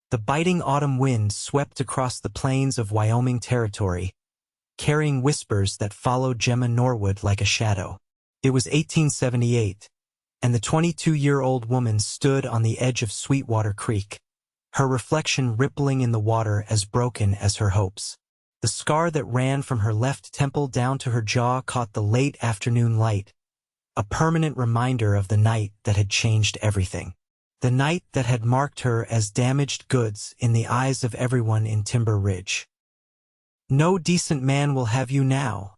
The biting autumn wind swept across the plains of Wyoming Territory, carrying whispers that followed Gemma Norwood like a shadow. It was 1878, and the 22-year-old woman stood on the edge of Sweetwater Creek, her reflection rippling in the water as broken as her hopes. The scar that ran from her left temple down to her jaw caught the late afternoon light, a permanent reminder of the night that had changed everything. The night that had marked her as damaged goods in the eyes of everyone in Timber Ridge. "No decent man will have you now,"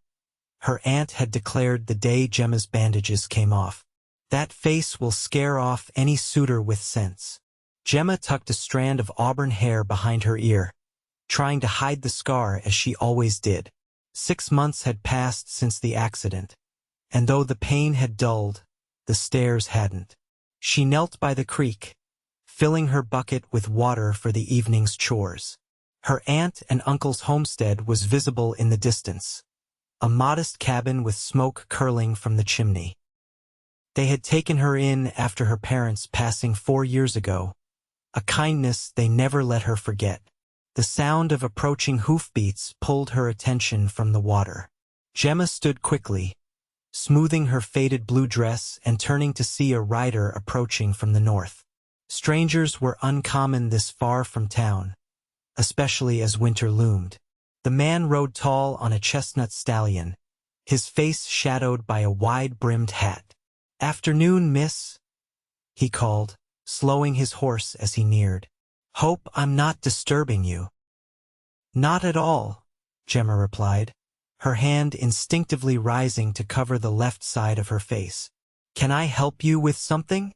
her aunt had declared the day Gemma's bandages came off. "That face will scare off any suitor with sense." Gemma tucked a strand of auburn hair behind her ear, trying to hide the scar as she always did. 6 months had passed since the accident, and though the pain had dulled, the stares hadn't. She knelt by the creek, filling her bucket with water for the evening's chores. Her aunt and uncle's homestead was visible in the distance, a modest cabin with smoke curling from the chimney. They had taken her in after her parents' passing 4 years ago, a kindness they never let her forget. The sound of approaching hoofbeats pulled her attention from the water. Gemma stood quickly, smoothing her faded blue dress and turning to see a rider approaching from the north. Strangers were uncommon this far from town, especially as winter loomed. The man rode tall on a chestnut stallion, his face shadowed by a wide-brimmed hat. "Afternoon, miss," he called, slowing his horse as he neared. "Hope I'm not disturbing you." "Not at all," Gemma replied, her hand instinctively rising to cover the left side of her face. "Can I help you with something?"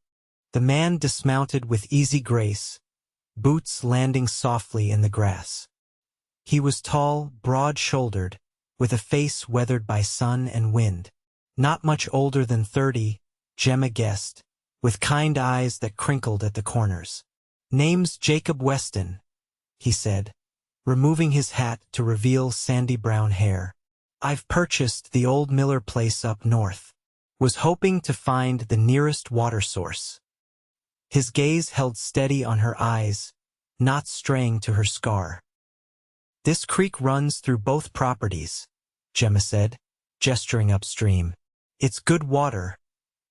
The man dismounted with easy grace, boots landing softly in the grass. He was tall, broad-shouldered, with a face weathered by sun and wind. Not much older than 30, Gemma guessed, with kind eyes that crinkled at the corners. "Name's Jacob Weston," he said, removing his hat to reveal sandy brown hair. "I've purchased the old Miller place up north. Was hoping to find the nearest water source." His gaze held steady on her eyes, not straying to her scar. "This creek runs through both properties," Gemma said, gesturing upstream. "It's good water,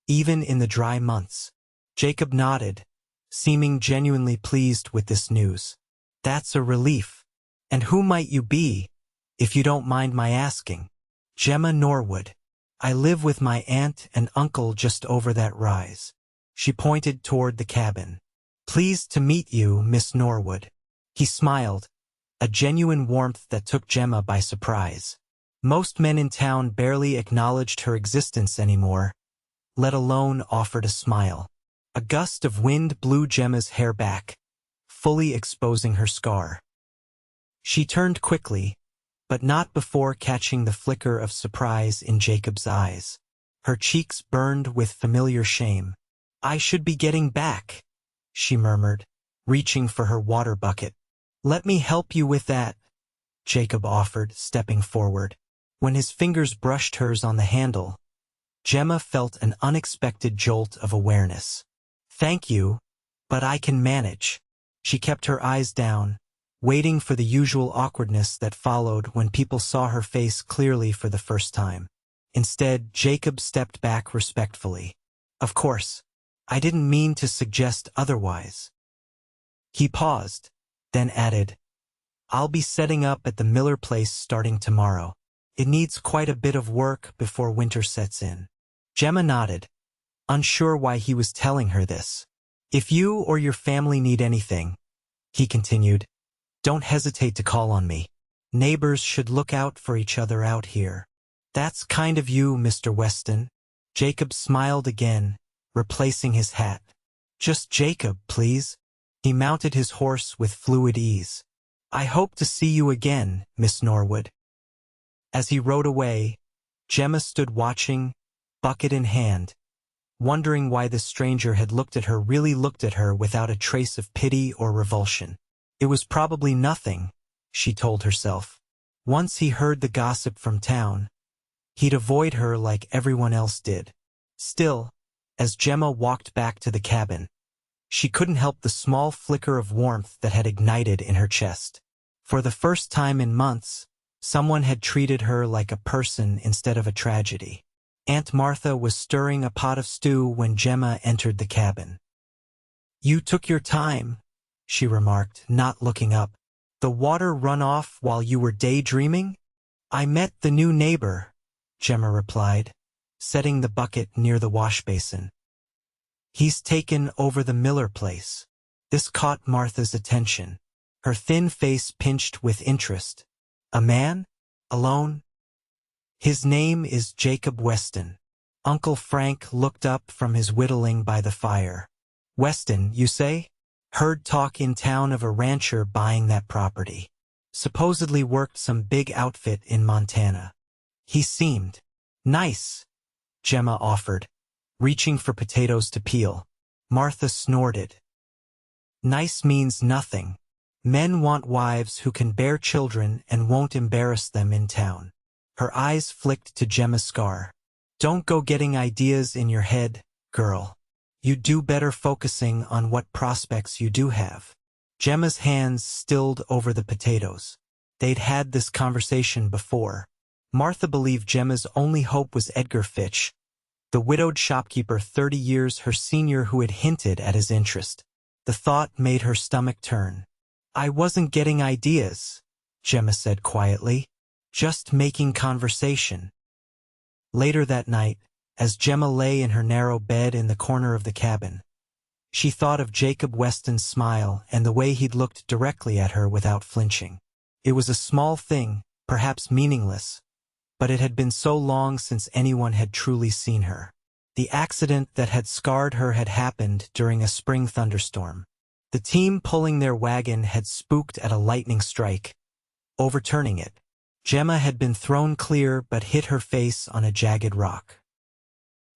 even in the dry months." Jacob nodded, seeming genuinely pleased with this news. "That's a relief. And who might you be, if you don't mind my asking?" "Gemma Norwood. I live with my aunt and uncle just over that rise." She pointed toward the cabin. "Pleased to meet you, Miss Norwood." He smiled, a genuine warmth that took Gemma by surprise. Most men in town barely acknowledged her existence anymore, let alone offered a smile. A gust of wind blew Gemma's hair back, fully exposing her scar. She turned quickly, but not before catching the flicker of surprise in Jacob's eyes. Her cheeks burned with familiar shame. "I should be getting back," she murmured, reaching for her water bucket. "Let me help you with that," Jacob offered, stepping forward. When his fingers brushed hers on the handle, Gemma felt an unexpected jolt of awareness. "Thank you, but I can manage." She kept her eyes down, waiting for the usual awkwardness that followed when people saw her face clearly for the first time. Instead, Jacob stepped back respectfully. "Of course, I didn't mean to suggest otherwise." He paused, then added, "I'll be setting up at the Miller place starting tomorrow. It needs quite a bit of work before winter sets in." Gemma nodded, unsure why he was telling her this. "If you or your family need anything," he continued, "don't hesitate to call on me. Neighbors should look out for each other out here." "That's kind of you, Mr. Weston." Jacob smiled again, replacing his hat. "Just Jacob, please." He mounted his horse with fluid ease. "I hope to see you again, Miss Norwood." As he rode away, Gemma stood watching, bucket in hand, wondering why the stranger had really looked at her without a trace of pity or revulsion. It was probably nothing, she told herself. Once he heard the gossip from town, he'd avoid her like everyone else did. Still, as Gemma walked back to the cabin, she couldn't help the small flicker of warmth that had ignited in her chest. For the first time in months, someone had treated her like a person instead of a tragedy. Aunt Martha was stirring a pot of stew when Gemma entered the cabin. "You took your time," she remarked, not looking up. "The water run off while you were daydreaming?" "I met the new neighbor," Gemma replied, setting the bucket near the wash basin. "He's taken over the Miller place." This caught Martha's attention. Her thin face pinched with interest. "A man? Alone?" "His name is Jacob Weston." Uncle Frank looked up from his whittling by the fire. "Weston, you say? Heard talk in town of a rancher buying that property. Supposedly worked some big outfit in Montana. He seemed nice," Gemma offered, reaching for potatoes to peel. Martha snorted. "Nice means nothing. Men want wives who can bear children and won't embarrass them in town." Her eyes flicked to Gemma's scar. "Don't go getting ideas in your head, girl. You'd do better focusing on what prospects you do have." Gemma's hands stilled over the potatoes. They'd had this conversation before. Martha believed Gemma's only hope was Edgar Fitch, the widowed shopkeeper 30 years her senior who had hinted at his interest. The thought made her stomach turn. "I wasn't getting ideas," Gemma said quietly. "Just making conversation." Later that night, as Gemma lay in her narrow bed in the corner of the cabin, she thought of Jacob Weston's smile and the way he'd looked directly at her without flinching. It was a small thing, perhaps meaningless, but it had been so long since anyone had truly seen her. The accident that had scarred her had happened during a spring thunderstorm. The team pulling their wagon had spooked at a lightning strike, overturning it. Gemma had been thrown clear but hit her face on a jagged rock.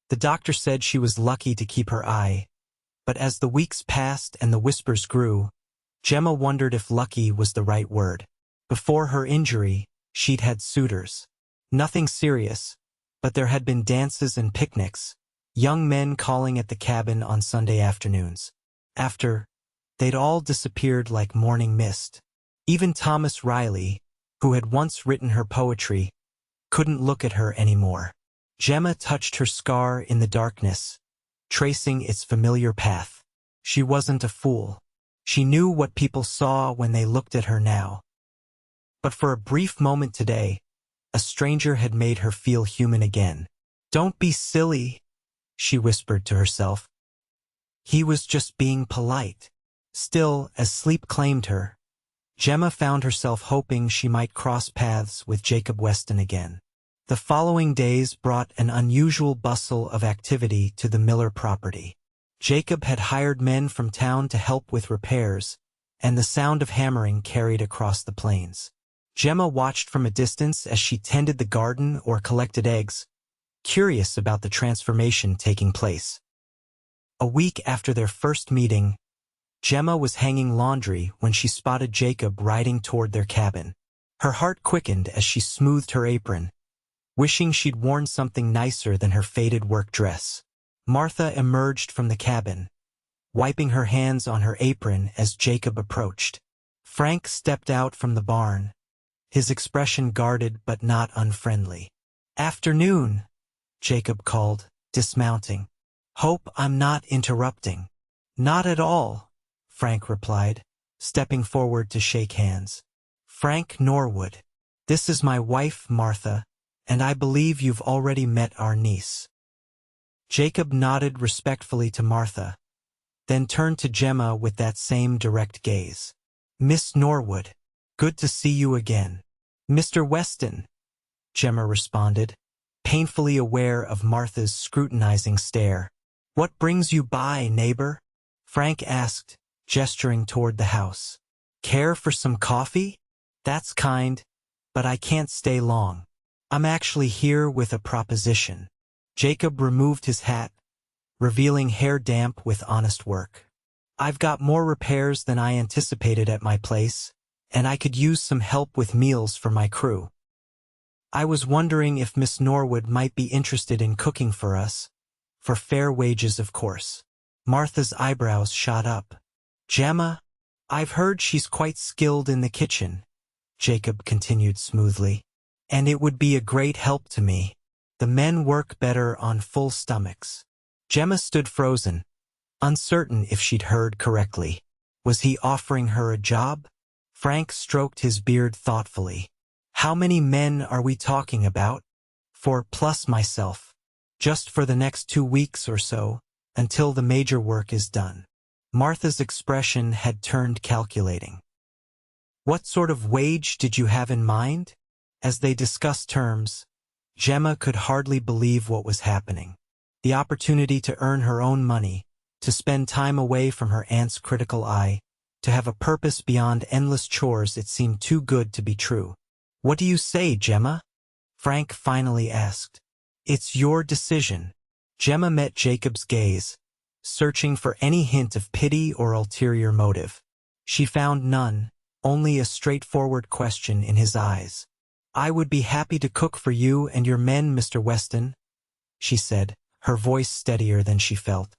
The doctor said she was lucky to keep her eye, but as the weeks passed and the whispers grew, Gemma wondered if lucky was the right word. Before her injury, she'd had suitors. Nothing serious, but there had been dances and picnics, young men calling at the cabin on Sunday afternoons. After, they'd all disappeared like morning mist. Even Thomas Riley, who had once written her poetry, couldn't look at her anymore. Gemma touched her scar in the darkness, tracing its familiar path. She wasn't a fool. She knew what people saw when they looked at her now. But for a brief moment today, a stranger had made her feel human again. "Don't be silly," she whispered to herself. He was just being polite. Still, as sleep claimed her, Gemma found herself hoping she might cross paths with Jacob Weston again. The following days brought an unusual bustle of activity to the Miller property. Jacob had hired men from town to help with repairs, and the sound of hammering carried across the plains. Gemma watched from a distance as she tended the garden or collected eggs, curious about the transformation taking place. A week after their first meeting, Gemma was hanging laundry when she spotted Jacob riding toward their cabin. Her heart quickened as she smoothed her apron, wishing she'd worn something nicer than her faded work dress. Martha emerged from the cabin, wiping her hands on her apron as Jacob approached. Frank stepped out from the barn, his expression guarded but not unfriendly. "Afternoon," Jacob called, dismounting. "Hope I'm not interrupting." "Not at all," Frank replied, stepping forward to shake hands. "Frank Norwood. This is my wife, Martha, and I believe you've already met our niece." Jacob nodded respectfully to Martha, then turned to Gemma with that same direct gaze. "Miss Norwood, good to see you again." "Mr. Weston," Gemma responded, painfully aware of Martha's scrutinizing stare. "What brings you by, neighbor?" Frank asked, gesturing toward the house. "Care for some coffee? That's kind, but I can't stay long. I'm actually here with a proposition." Jacob removed his hat, revealing hair damp with honest work. "I've got more repairs than I anticipated at my place, and I could use some help with meals for my crew. I was wondering if Miss Norwood might be interested in cooking for us, for fair wages, of course." Martha's eyebrows shot up. Gemma, I've heard she's quite skilled in the kitchen, Jacob continued smoothly. And it would be a great help to me. The men work better on full stomachs. Gemma stood frozen, uncertain if she'd heard correctly. Was he offering her a job? Frank stroked his beard thoughtfully. How many men are we talking about? 4 plus myself. Just for the next 2 weeks or so, until the major work is done. Martha's expression had turned calculating. What sort of wage did you have in mind? As they discussed terms, Gemma could hardly believe what was happening. The opportunity to earn her own money, to spend time away from her aunt's critical eye, to have a purpose beyond endless chores, it seemed too good to be true. What do you say, Gemma? Frank finally asked. It's your decision. Gemma met Jacob's gaze, searching for any hint of pity or ulterior motive. She found none, only a straightforward question in his eyes. I would be happy to cook for you and your men, Mr. Weston, she said, her voice steadier than she felt.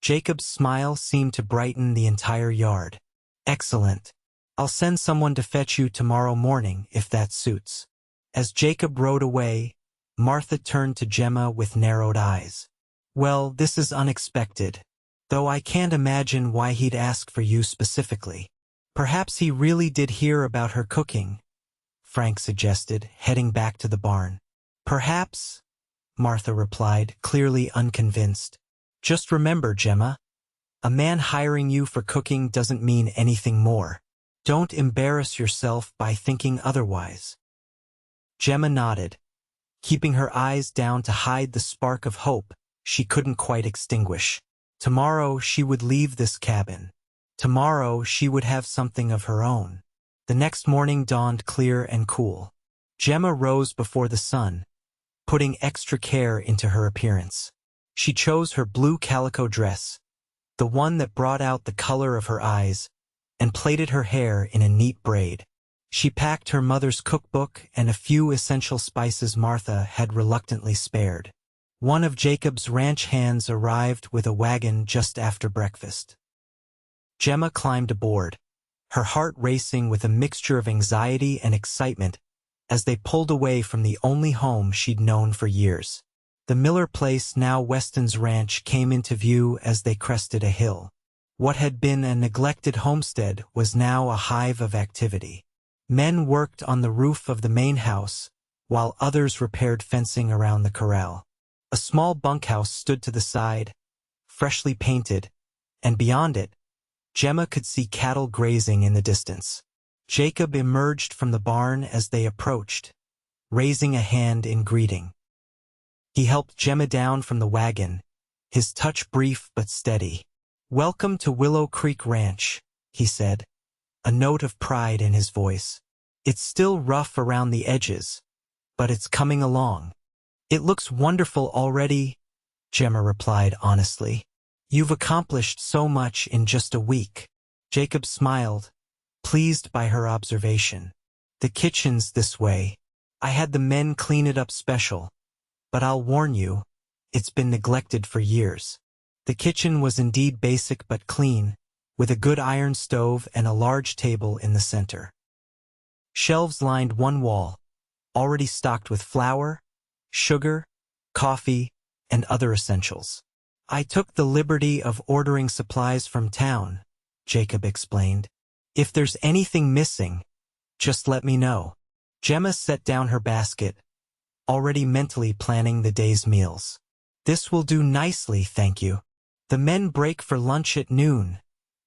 Jacob's smile seemed to brighten the entire yard. Excellent. I'll send someone to fetch you tomorrow morning, if that suits. As Jacob rode away, Martha turned to Gemma with narrowed eyes. Well, this is unexpected, though I can't imagine why he'd ask for you specifically. Perhaps he really did hear about her cooking, Frank suggested, heading back to the barn. Perhaps, Martha replied, clearly unconvinced. Just remember, Gemma, a man hiring you for cooking doesn't mean anything more. Don't embarrass yourself by thinking otherwise. Gemma nodded, keeping her eyes down to hide the spark of hope she couldn't quite extinguish. Tomorrow she would leave this cabin. Tomorrow she would have something of her own. The next morning dawned clear and cool. Gemma rose before the sun, putting extra care into her appearance. She chose her blue calico dress, the one that brought out the color of her eyes, and plaited her hair in a neat braid. She packed her mother's cookbook and a few essential spices Martha had reluctantly spared. One of Jacob's ranch hands arrived with a wagon just after breakfast. Gemma climbed aboard, her heart racing with a mixture of anxiety and excitement as they pulled away from the only home she'd known for years. The Miller place, now Weston's ranch, came into view as they crested a hill. What had been a neglected homestead was now a hive of activity. Men worked on the roof of the main house, while others repaired fencing around the corral. A small bunkhouse stood to the side, freshly painted, and beyond it, Gemma could see cattle grazing in the distance. Jacob emerged from the barn as they approached, raising a hand in greeting. He helped Gemma down from the wagon, his touch brief but steady. "Welcome to Willow Creek Ranch," he said, a note of pride in his voice. "It's still rough around the edges, but it's coming along." "It looks wonderful already," Gemma replied honestly. "You've accomplished so much in just a week." Jacob smiled, pleased by her observation. "The kitchen's this way. I had the men clean it up special, but I'll warn you, it's been neglected for years." The kitchen was indeed basic but clean, with a good iron stove and a large table in the center. Shelves lined one wall, already stocked with flour, sugar, coffee, and other essentials. "I took the liberty of ordering supplies from town," Jacob explained. "If there's anything missing, just let me know." Gemma set down her basket, already mentally planning the day's meals. "This will do nicely, thank you." "The men break for lunch at noon,"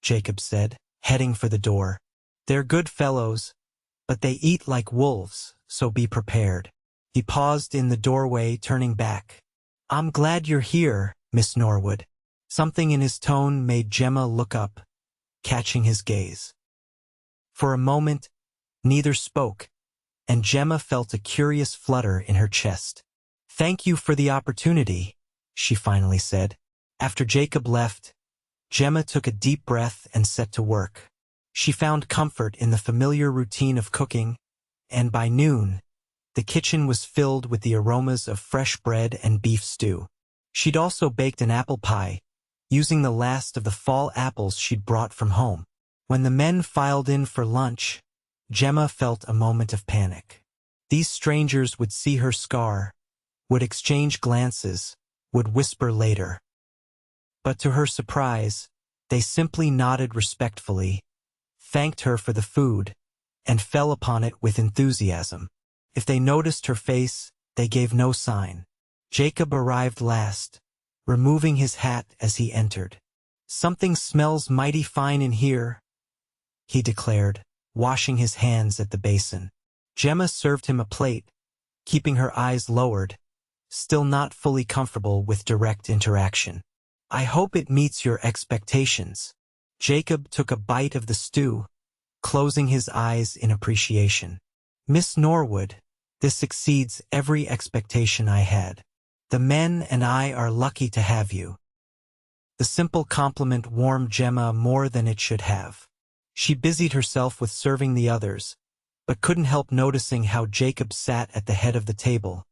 Jacob said, heading for the door. "They're good fellows, but they eat like wolves, so be prepared." He paused in the doorway, turning back. "I'm glad you're here, Miss Norwood." Something in his tone made Gemma look up, catching his gaze. For a moment, neither spoke, and Gemma felt a curious flutter in her chest. "Thank you for the opportunity," she finally said. After Jacob left, Gemma took a deep breath and set to work. She found comfort in the familiar routine of cooking, and by noon, the kitchen was filled with the aromas of fresh bread and beef stew. She'd also baked an apple pie, using the last of the fall apples she'd brought from home. When the men filed in for lunch, Gemma felt a moment of panic. These strangers would see her scar, would exchange glances, would whisper later. But to her surprise, they simply nodded respectfully, thanked her for the food, and fell upon it with enthusiasm. If they noticed her face, they gave no sign. Jacob arrived last, removing his hat as he entered. "Something smells mighty fine in here," he declared, washing his hands at the basin. Gemma served him a plate, keeping her eyes lowered, still not fully comfortable with direct interaction. "I hope it meets your expectations." Jacob took a bite of the stew, closing his eyes in appreciation. "Miss Norwood, this exceeds every expectation I had. The men and I are lucky to have you." The simple compliment warmed Gemma more than it should have. She busied herself with serving the others, but couldn't help noticing how Jacob sat at the head of the table,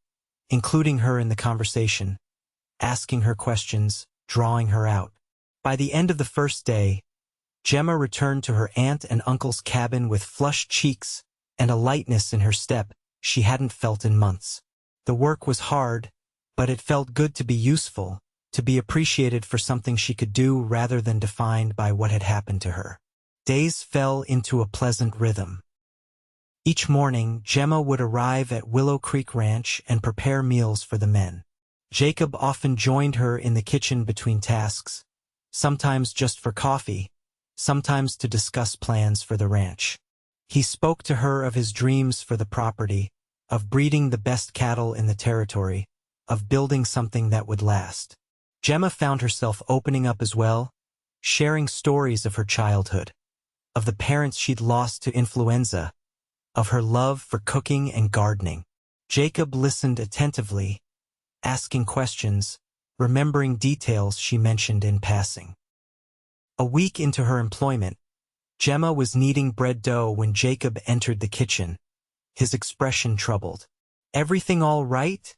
including her in the conversation, asking her questions, drawing her out. By the end of the first day, Gemma returned to her aunt and uncle's cabin with flushed cheeks and a lightness in her step she hadn't felt in months. The work was hard, but it felt good to be useful, to be appreciated for something she could do rather than defined by what had happened to her. Days fell into a pleasant rhythm. Each morning, Gemma would arrive at Willow Creek Ranch and prepare meals for the men. Jacob often joined her in the kitchen between tasks, sometimes just for coffee, sometimes to discuss plans for the ranch. He spoke to her of his dreams for the property, of breeding the best cattle in the territory, of building something that would last. Gemma found herself opening up as well, sharing stories of her childhood, of the parents she'd lost to influenza, of her love for cooking and gardening. Jacob listened attentively, asking questions, remembering details she mentioned in passing. A week into her employment, Gemma was kneading bread dough when Jacob entered the kitchen, his expression troubled. "Everything all right?"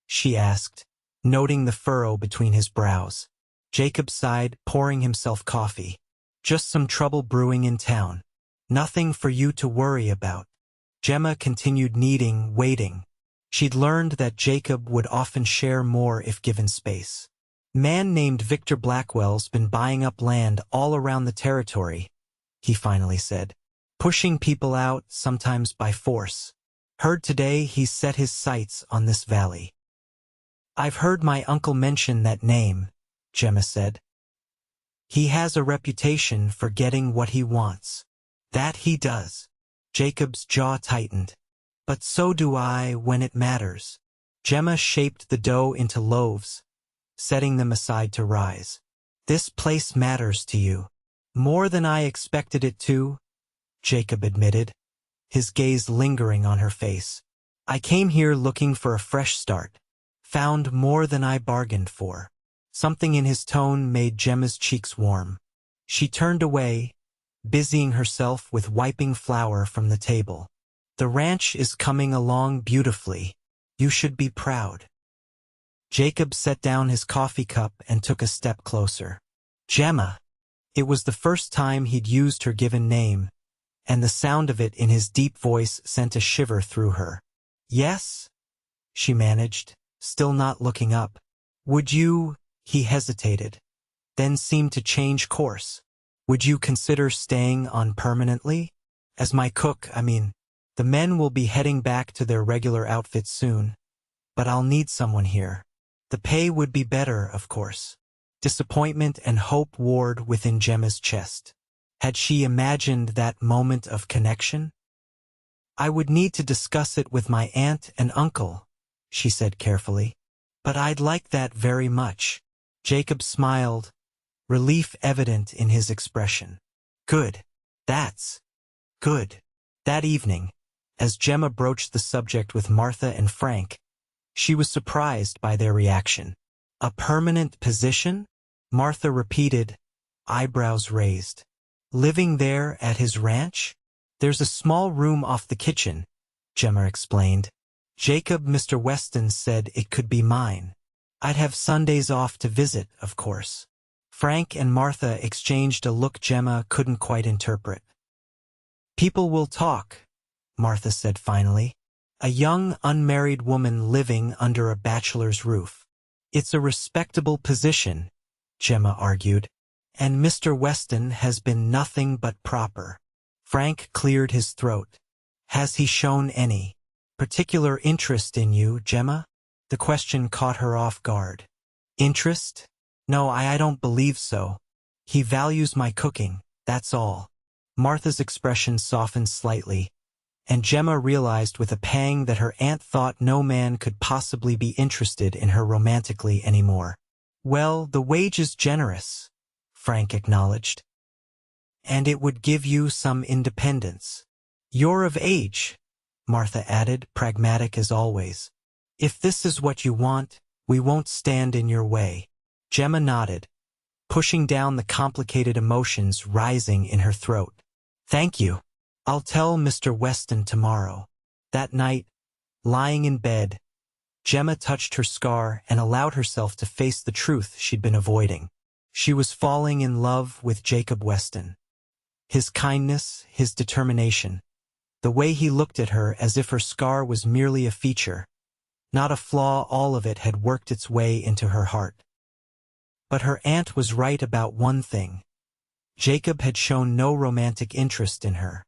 she asked, noting the furrow between his brows. Jacob sighed, pouring himself coffee. "Just some trouble brewing in town. Nothing for you to worry about." Gemma continued kneading, waiting. She'd learned that Jacob would often share more if given space. "Man named Victor Blackwell's been buying up land all around the territory," he finally said, "pushing people out, sometimes by force. Heard today he's set his sights on this valley." "I've heard my uncle mention that name," Gemma said. "He has a reputation for getting what he wants." "That he does." Jacob's jaw tightened. "But so do I when it matters." Gemma shaped the dough into loaves, setting them aside to rise. "This place matters to you." "More than I expected it to," Jacob admitted, his gaze lingering on her face. "I came here looking for a fresh start. Found more than I bargained for." Something in his tone made Gemma's cheeks warm. She turned away, busying herself with wiping flour from the table. "The ranch is coming along beautifully. You should be proud." Jacob set down his coffee cup and took a step closer. "Gemma." It was the first time he'd used her given name, and the sound of it in his deep voice sent a shiver through her. "Yes?" she managed, still not looking up. "Would you—" he hesitated, then seemed to change course. "Would you consider staying on permanently? As my cook, I mean. The men will be heading back to their regular outfits soon, but I'll need someone here. The pay would be better, of course." Disappointment and hope warred within Gemma's chest. Had she imagined that moment of connection? "I would need to discuss it with my aunt and uncle," she said carefully. "But I'd like that very much." Jacob smiled, relief evident in his expression. "Good. That's good." That evening, as Gemma broached the subject with Martha and Frank, she was surprised by their reaction. "A permanent position?" Martha repeated, eyebrows raised. "Living there at his ranch?" "There's a small room off the kitchen," Gemma explained. "Jacob Mr. Weston said it could be mine. I'd have Sundays off to visit, of course." Frank and Martha exchanged a look Gemma couldn't quite interpret. "People will talk," Martha said finally. "A young, unmarried woman living under a bachelor's roof. It's a respectable position," Gemma argued. "And Mr. Weston has been nothing but proper." Frank cleared his throat. "Has he shown any particular interest in you, Gemma?" The question caught her off guard. "Interest? No, I don't believe so. He values my cooking, that's all." Martha's expression softened slightly, and Gemma realized with a pang that her aunt thought no man could possibly be interested in her romantically anymore. "Well, the wage is generous," Frank acknowledged. "And it would give you some independence." "You're of age," Martha added, pragmatic as always. "If this is what you want, we won't stand in your way." Gemma nodded, pushing down the complicated emotions rising in her throat. "Thank you. I'll tell Mr. Weston tomorrow." That night, lying in bed, Gemma touched her scar and allowed herself to face the truth she'd been avoiding. She was falling in love with Jacob Weston. His kindness, his determination, the way he looked at her as if her scar was merely a feature, not a flaw, all of it had worked its way into her heart. But her aunt was right about one thing. Jacob had shown no romantic interest in her.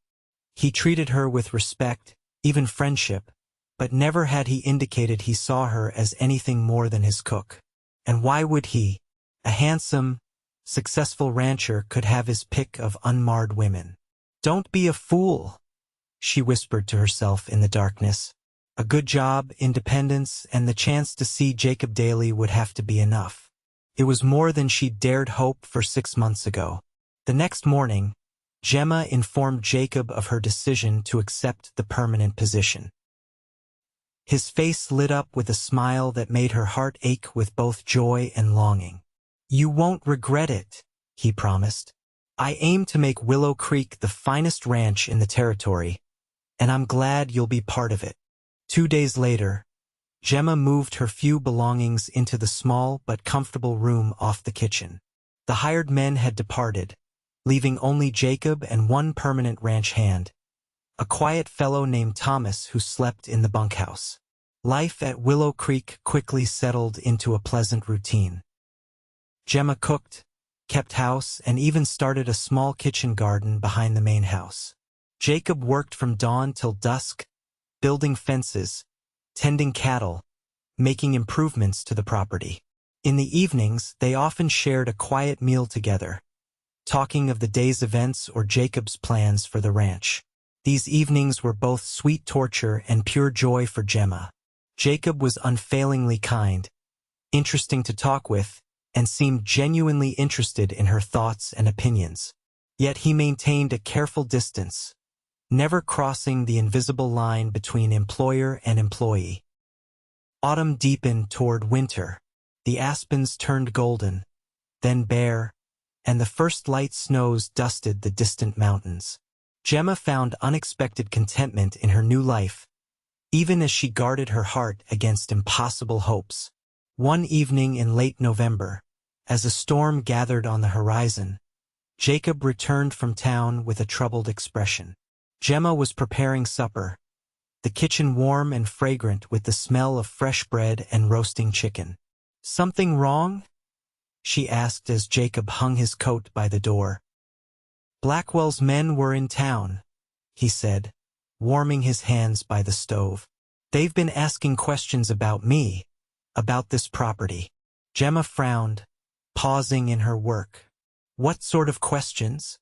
He treated her with respect, even friendship, but never had he indicated he saw her as anything more than his cook. And why would he, a handsome, successful rancher, could have his pick of unmarred women? "Don't be a fool," she whispered to herself in the darkness. A good job, independence, and the chance to see Jacob daily would have to be enough. It was more than she'd dared hope for 6 months ago. The next morning, Gemma informed Jacob of her decision to accept the permanent position. His face lit up with a smile that made her heart ache with both joy and longing. "You won't regret it," he promised. "I aim to make Willow Creek the finest ranch in the territory, and I'm glad you'll be part of it." 2 days later, Gemma moved her few belongings into the small but comfortable room off the kitchen. The hired men had departed, leaving only Jacob and one permanent ranch hand, a quiet fellow named Thomas who slept in the bunkhouse. Life at Willow Creek quickly settled into a pleasant routine. Gemma cooked, kept house, and even started a small kitchen garden behind the main house. Jacob worked from dawn till dusk, building fences, tending cattle, making improvements to the property. In the evenings, they often shared a quiet meal together, talking of the day's events or Jacob's plans for the ranch. These evenings were both sweet torture and pure joy for Gemma. Jacob was unfailingly kind, interesting to talk with, and seemed genuinely interested in her thoughts and opinions. Yet he maintained a careful distance, never crossing the invisible line between employer and employee. Autumn deepened toward winter. The aspens turned golden, then bare, and the first light snows dusted the distant mountains. Gemma found unexpected contentment in her new life, even as she guarded her heart against impossible hopes. One evening in late November, as a storm gathered on the horizon, Jacob returned from town with a troubled expression. Gemma was preparing supper, the kitchen warm and fragrant with the smell of fresh bread and roasting chicken. "Something wrong?" she asked as Jacob hung his coat by the door. "Blackwell's men were in town," he said, warming his hands by the stove. "They've been asking questions about me, about this property." Gemma frowned, pausing in her work. "What sort of questions?"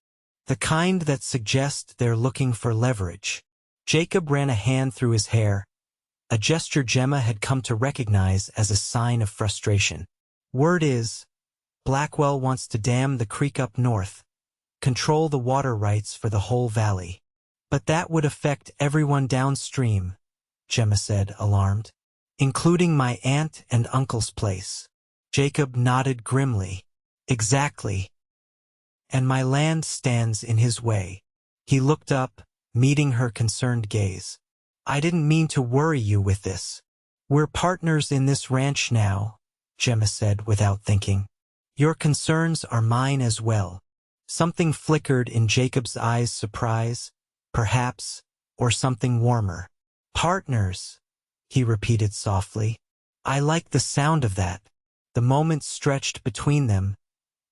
"The kind that suggest they're looking for leverage." Jacob ran a hand through his hair, a gesture Gemma had come to recognize as a sign of frustration. "Word is, Blackwell wants to dam the creek up north, control the water rights for the whole valley. But that would affect everyone downstream," Gemma said, alarmed. "Including my aunt and uncle's place." Jacob nodded grimly. "Exactly. And my land stands in his way." He looked up, meeting her concerned gaze. "I didn't mean to worry you with this. We're partners in this ranch now," Gemma said without thinking. Your concerns are mine as well. Something flickered in Jacob's eyes, surprise, perhaps, or something warmer. Partners, he repeated softly. I like the sound of that. The moment stretched between them,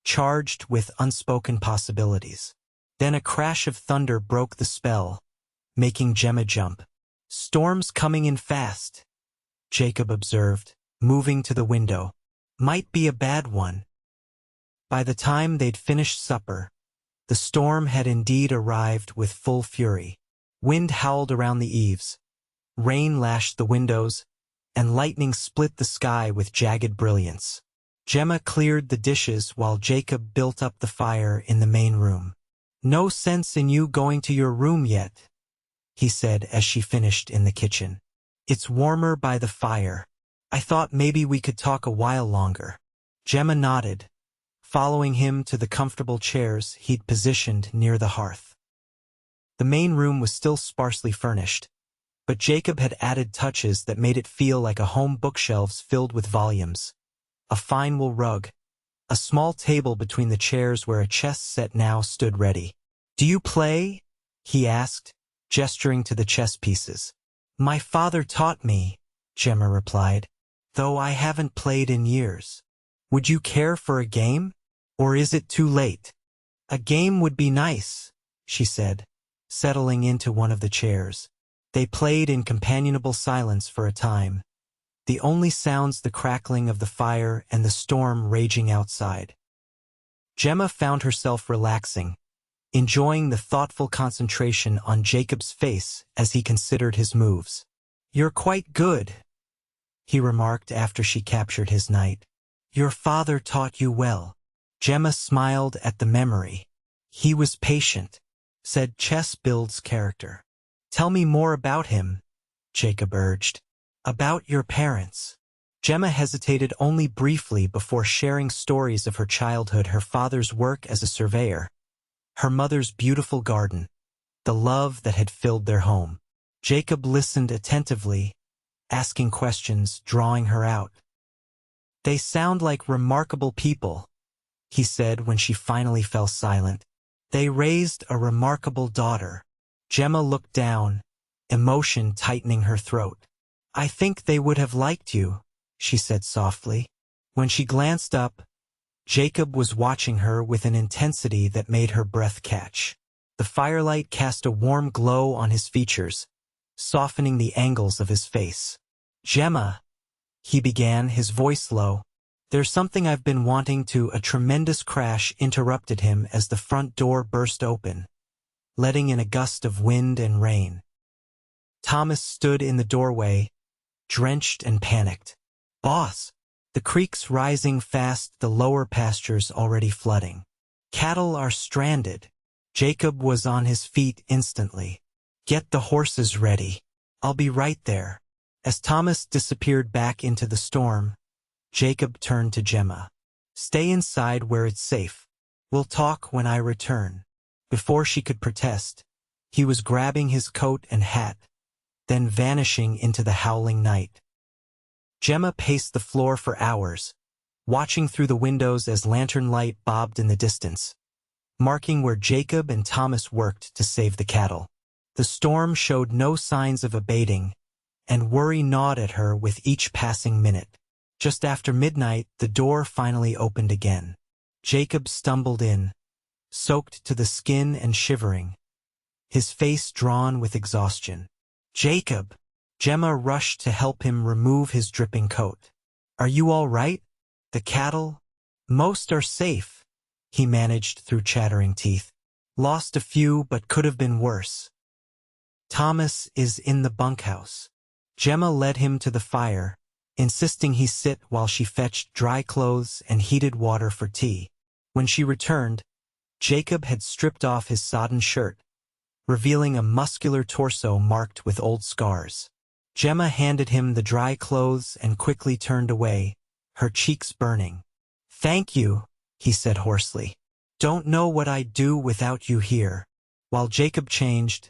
charged with unspoken possibilities. Then a crash of thunder broke the spell, making Gemma jump. Storm's coming in fast, Jacob observed, moving to the window. Might be a bad one. By the time they'd finished supper, the storm had indeed arrived with full fury. Wind howled around the eaves, rain lashed the windows, and lightning split the sky with jagged brilliance. Gemma cleared the dishes while Jacob built up the fire in the main room. No sense in you going to your room yet, he said as she finished in the kitchen. It's warmer by the fire. I thought maybe we could talk a while longer. Gemma nodded, following him to the comfortable chairs he'd positioned near the hearth. The main room was still sparsely furnished, but Jacob had added touches that made it feel like a home, bookshelves filled with volumes, a fine wool rug, a small table between the chairs where a chess set now stood ready. Do you play? He asked, gesturing to the chess pieces. My father taught me, Gemma replied, though I haven't played in years. Would you care for a game? Or is it too late? A game would be nice, she said, settling into one of the chairs. They played in companionable silence for a time, the only sounds the crackling of the fire and the storm raging outside. Gemma found herself relaxing, enjoying the thoughtful concentration on Jacob's face as he considered his moves. You're quite good, he remarked after she captured his knight. Your father taught you well. Gemma smiled at the memory. He was patient, said chess builds character. Tell me more about him, Jacob urged. About your parents. Gemma hesitated only briefly before sharing stories of her childhood, her father's work as a surveyor, her mother's beautiful garden, the love that had filled their home. Jacob listened attentively, asking questions, drawing her out. They sound like remarkable people, he said when she finally fell silent. They raised a remarkable daughter. Gemma looked down, emotion tightening her throat. I think they would have liked you, she said softly. When she glanced up, Jacob was watching her with an intensity that made her breath catch. The firelight cast a warm glow on his features, softening the angles of his face. Gemma, he began, his voice low. There's something I've been wanting to. A tremendous crash interrupted him as the front door burst open, letting in a gust of wind and rain. Thomas stood in the doorway, drenched and panicked. Boss! The creek's rising fast, the lower pastures already flooding. Cattle are stranded. Jacob was on his feet instantly. Get the horses ready. I'll be right there. As Thomas disappeared back into the storm, Jacob turned to Gemma. Stay inside where it's safe. We'll talk when I return. Before she could protest, he was grabbing his coat and hat, then vanishing into the howling night. Gemma paced the floor for hours, watching through the windows as lantern light bobbed in the distance, marking where Jacob and Thomas worked to save the cattle. The storm showed no signs of abating, and worry gnawed at her with each passing minute. Just after midnight, the door finally opened again. Jacob stumbled in, soaked to the skin and shivering, his face drawn with exhaustion. Jacob! Gemma rushed to help him remove his dripping coat. Are you all right? The cattle? Most are safe, he managed through chattering teeth. Lost a few, but could have been worse. Thomas is in the bunkhouse. Gemma led him to the fire, insisting he sit while she fetched dry clothes and heated water for tea. When she returned, Jacob had stripped off his sodden shirt, revealing a muscular torso marked with old scars. Gemma handed him the dry clothes and quickly turned away, her cheeks burning. Thank you, he said hoarsely. Don't know what I'd do without you here. While Jacob changed,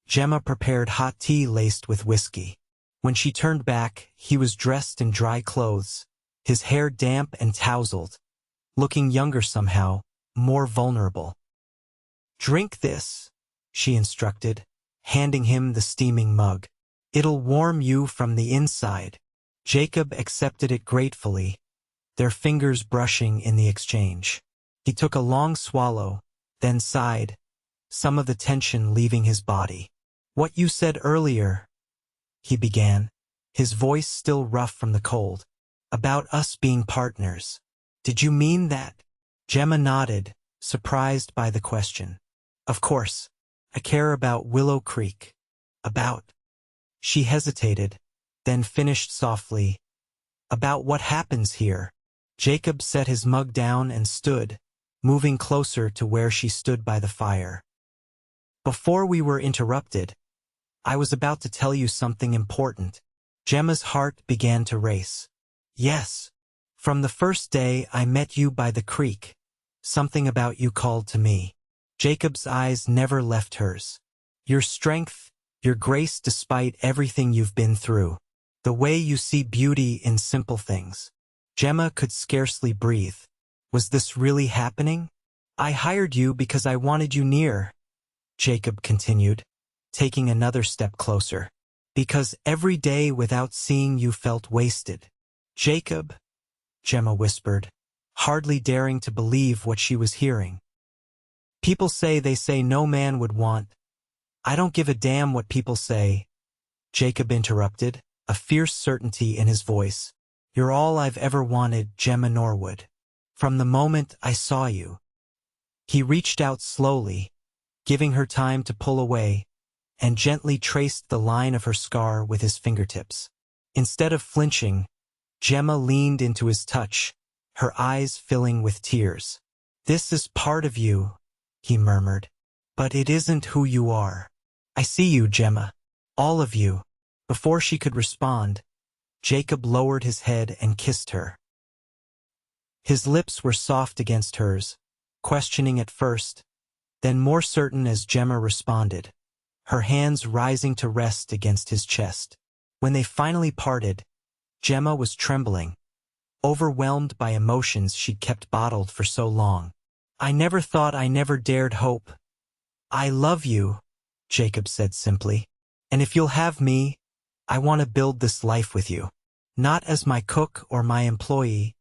Gemma prepared hot tea laced with whiskey. When she turned back, he was dressed in dry clothes, his hair damp and tousled, looking younger somehow, more vulnerable. "Drink this," she instructed, handing him the steaming mug. "It'll warm you from the inside." Jacob accepted it gratefully, their fingers brushing in the exchange. He took a long swallow, then sighed, some of the tension leaving his body. "What you said earlier," he began, his voice still rough from the cold, "about us being partners. Did you mean that?" Gemma nodded, surprised by the question. "Of course. I care about Willow Creek. About—" She hesitated, then finished softly, "about what happens here." Jacob set his mug down and stood, moving closer to where she stood by the fire. "Before we were interrupted, I was about to tell you something important." Gemma's heart began to race. "Yes. From the first day I met you by the creek, something about you called to me." Jacob's eyes never left hers. "Your strength, your grace despite everything you've been through. The way you see beauty in simple things." Gemma could scarcely breathe. Was this really happening? "I hired you because I wanted you near," Jacob continued, taking another step closer. "Because every day without seeing you felt wasted." "Jacob," Gemma whispered, hardly daring to believe what she was hearing. "People say they say no man would want—" "I don't give a damn what people say," Jacob interrupted, a fierce certainty in his voice. "You're all I've ever wanted, Gemma Norwood. From the moment I saw you." He reached out slowly, giving her time to pull away, and gently traced the line of her scar with his fingertips. Instead of flinching, Gemma leaned into his touch, her eyes filling with tears. "This is part of you," he murmured, "but it isn't who you are." "I see you, Gemma. All of you." Before she could respond, Jacob lowered his head and kissed her. His lips were soft against hers, questioning at first, then more certain as Gemma responded, her hands rising to rest against his chest. When they finally parted, Gemma was trembling, overwhelmed by emotions she'd kept bottled for so long. "I never thought, I never dared hope." "I love you," Jacob said simply. "And if you'll have me, I want to build this life with you. Not as my cook or my employee,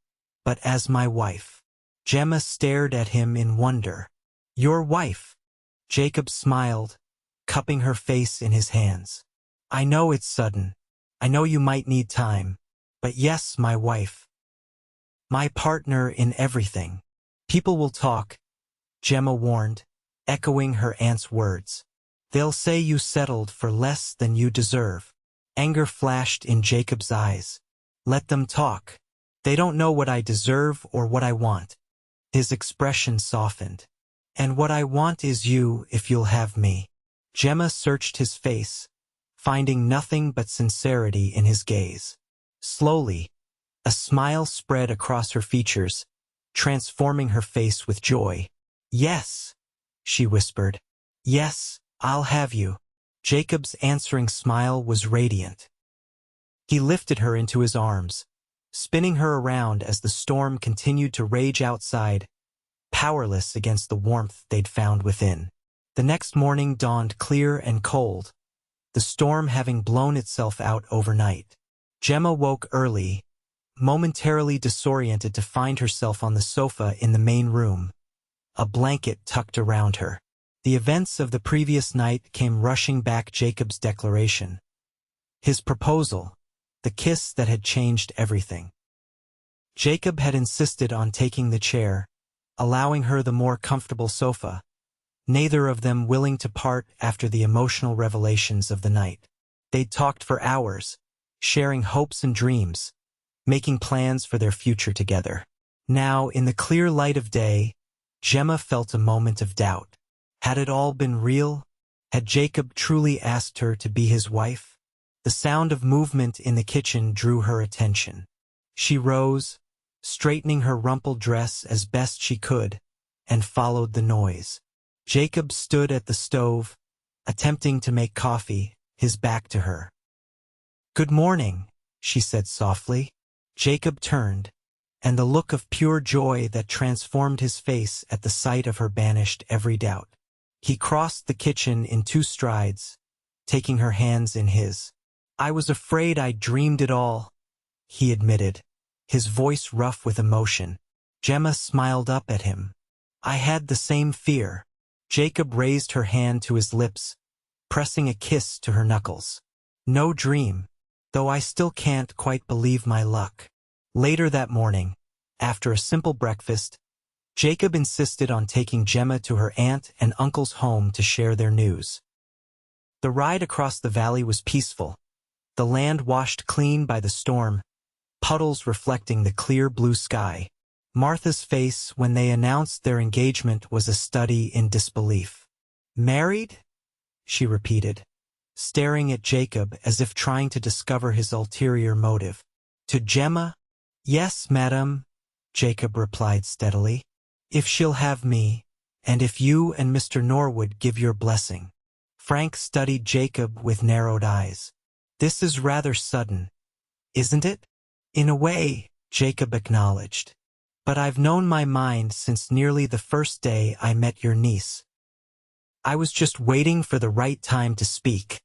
but as my wife." Gemma stared at him in wonder. "Your wife?" Jacob smiled, cupping her face in his hands. "I know it's sudden. I know you might need time. But yes, my wife. My partner in everything." "People will talk," Gemma warned, echoing her aunt's words. "They'll say you settled for less than you deserve." Anger flashed in Jacob's eyes. "Let them talk. They don't know what I deserve or what I want." His expression softened. "And what I want is you, if you'll have me." Gemma searched his face, finding nothing but sincerity in his gaze. Slowly, a smile spread across her features, transforming her face with joy. "Yes," she whispered. "Yes, I'll have you." Jacob's answering smile was radiant. He lifted her into his arms, spinning her around as the storm continued to rage outside, powerless against the warmth they'd found within. The next morning dawned clear and cold, the storm having blown itself out overnight. Gemma woke early, momentarily disoriented to find herself on the sofa in the main room, a blanket tucked around her. The events of the previous night came rushing back. Jacob's declaration, his proposal, the kiss that had changed everything. Jacob had insisted on taking the chair, allowing her the more comfortable sofa, neither of them willing to part after the emotional revelations of the night. They'd talked for hours, sharing hopes and dreams, making plans for their future together. Now, in the clear light of day, Gemma felt a moment of doubt. Had it all been real? Had Jacob truly asked her to be his wife? The sound of movement in the kitchen drew her attention. She rose, straightening her rumpled dress as best she could, and followed the noise. Jacob stood at the stove, attempting to make coffee, his back to her. "Good morning," she said softly. Jacob turned, and the look of pure joy that transformed his face at the sight of her banished every doubt. He crossed the kitchen in 2 strides, taking her hands in his. "I was afraid I dreamed it all," he admitted, his voice rough with emotion. Gemma smiled up at him. "I had the same fear." Jacob raised her hand to his lips, pressing a kiss to her knuckles. "No dream, though I still can't quite believe my luck." Later that morning, after a simple breakfast, Jacob insisted on taking Gemma to her aunt and uncle's home to share their news. The ride across the valley was peaceful, the land washed clean by the storm, puddles reflecting the clear blue sky. Martha's face when they announced their engagement was a study in disbelief. "Married?" she repeated, staring at Jacob as if trying to discover his ulterior motive. "To Gemma?" "Yes, madam," Jacob replied steadily. "If she'll have me, and if you and Mr. Norwood give your blessing." Frank studied Jacob with narrowed eyes. "This is rather sudden, isn't it?" "In a way," Jacob acknowledged. "But I've known my mind since nearly the first day I met your niece. I was just waiting for the right time to speak."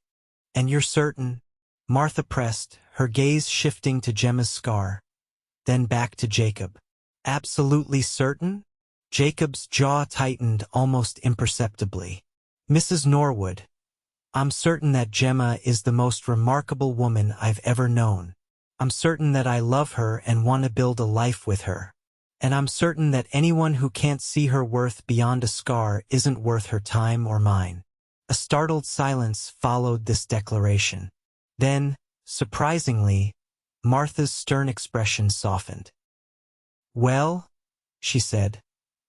"And you're certain?" Martha pressed, her gaze shifting to Gemma's scar, then back to Jacob. "Absolutely certain?" Jacob's jaw tightened almost imperceptibly. "Mrs. Norwood, I'm certain that Gemma is the most remarkable woman I've ever known. I'm certain that I love her and want to build a life with her. And I'm certain that anyone who can't see her worth beyond a scar isn't worth her time or mine." A startled silence followed this declaration. Then, surprisingly, Martha's stern expression softened. "Well," she said,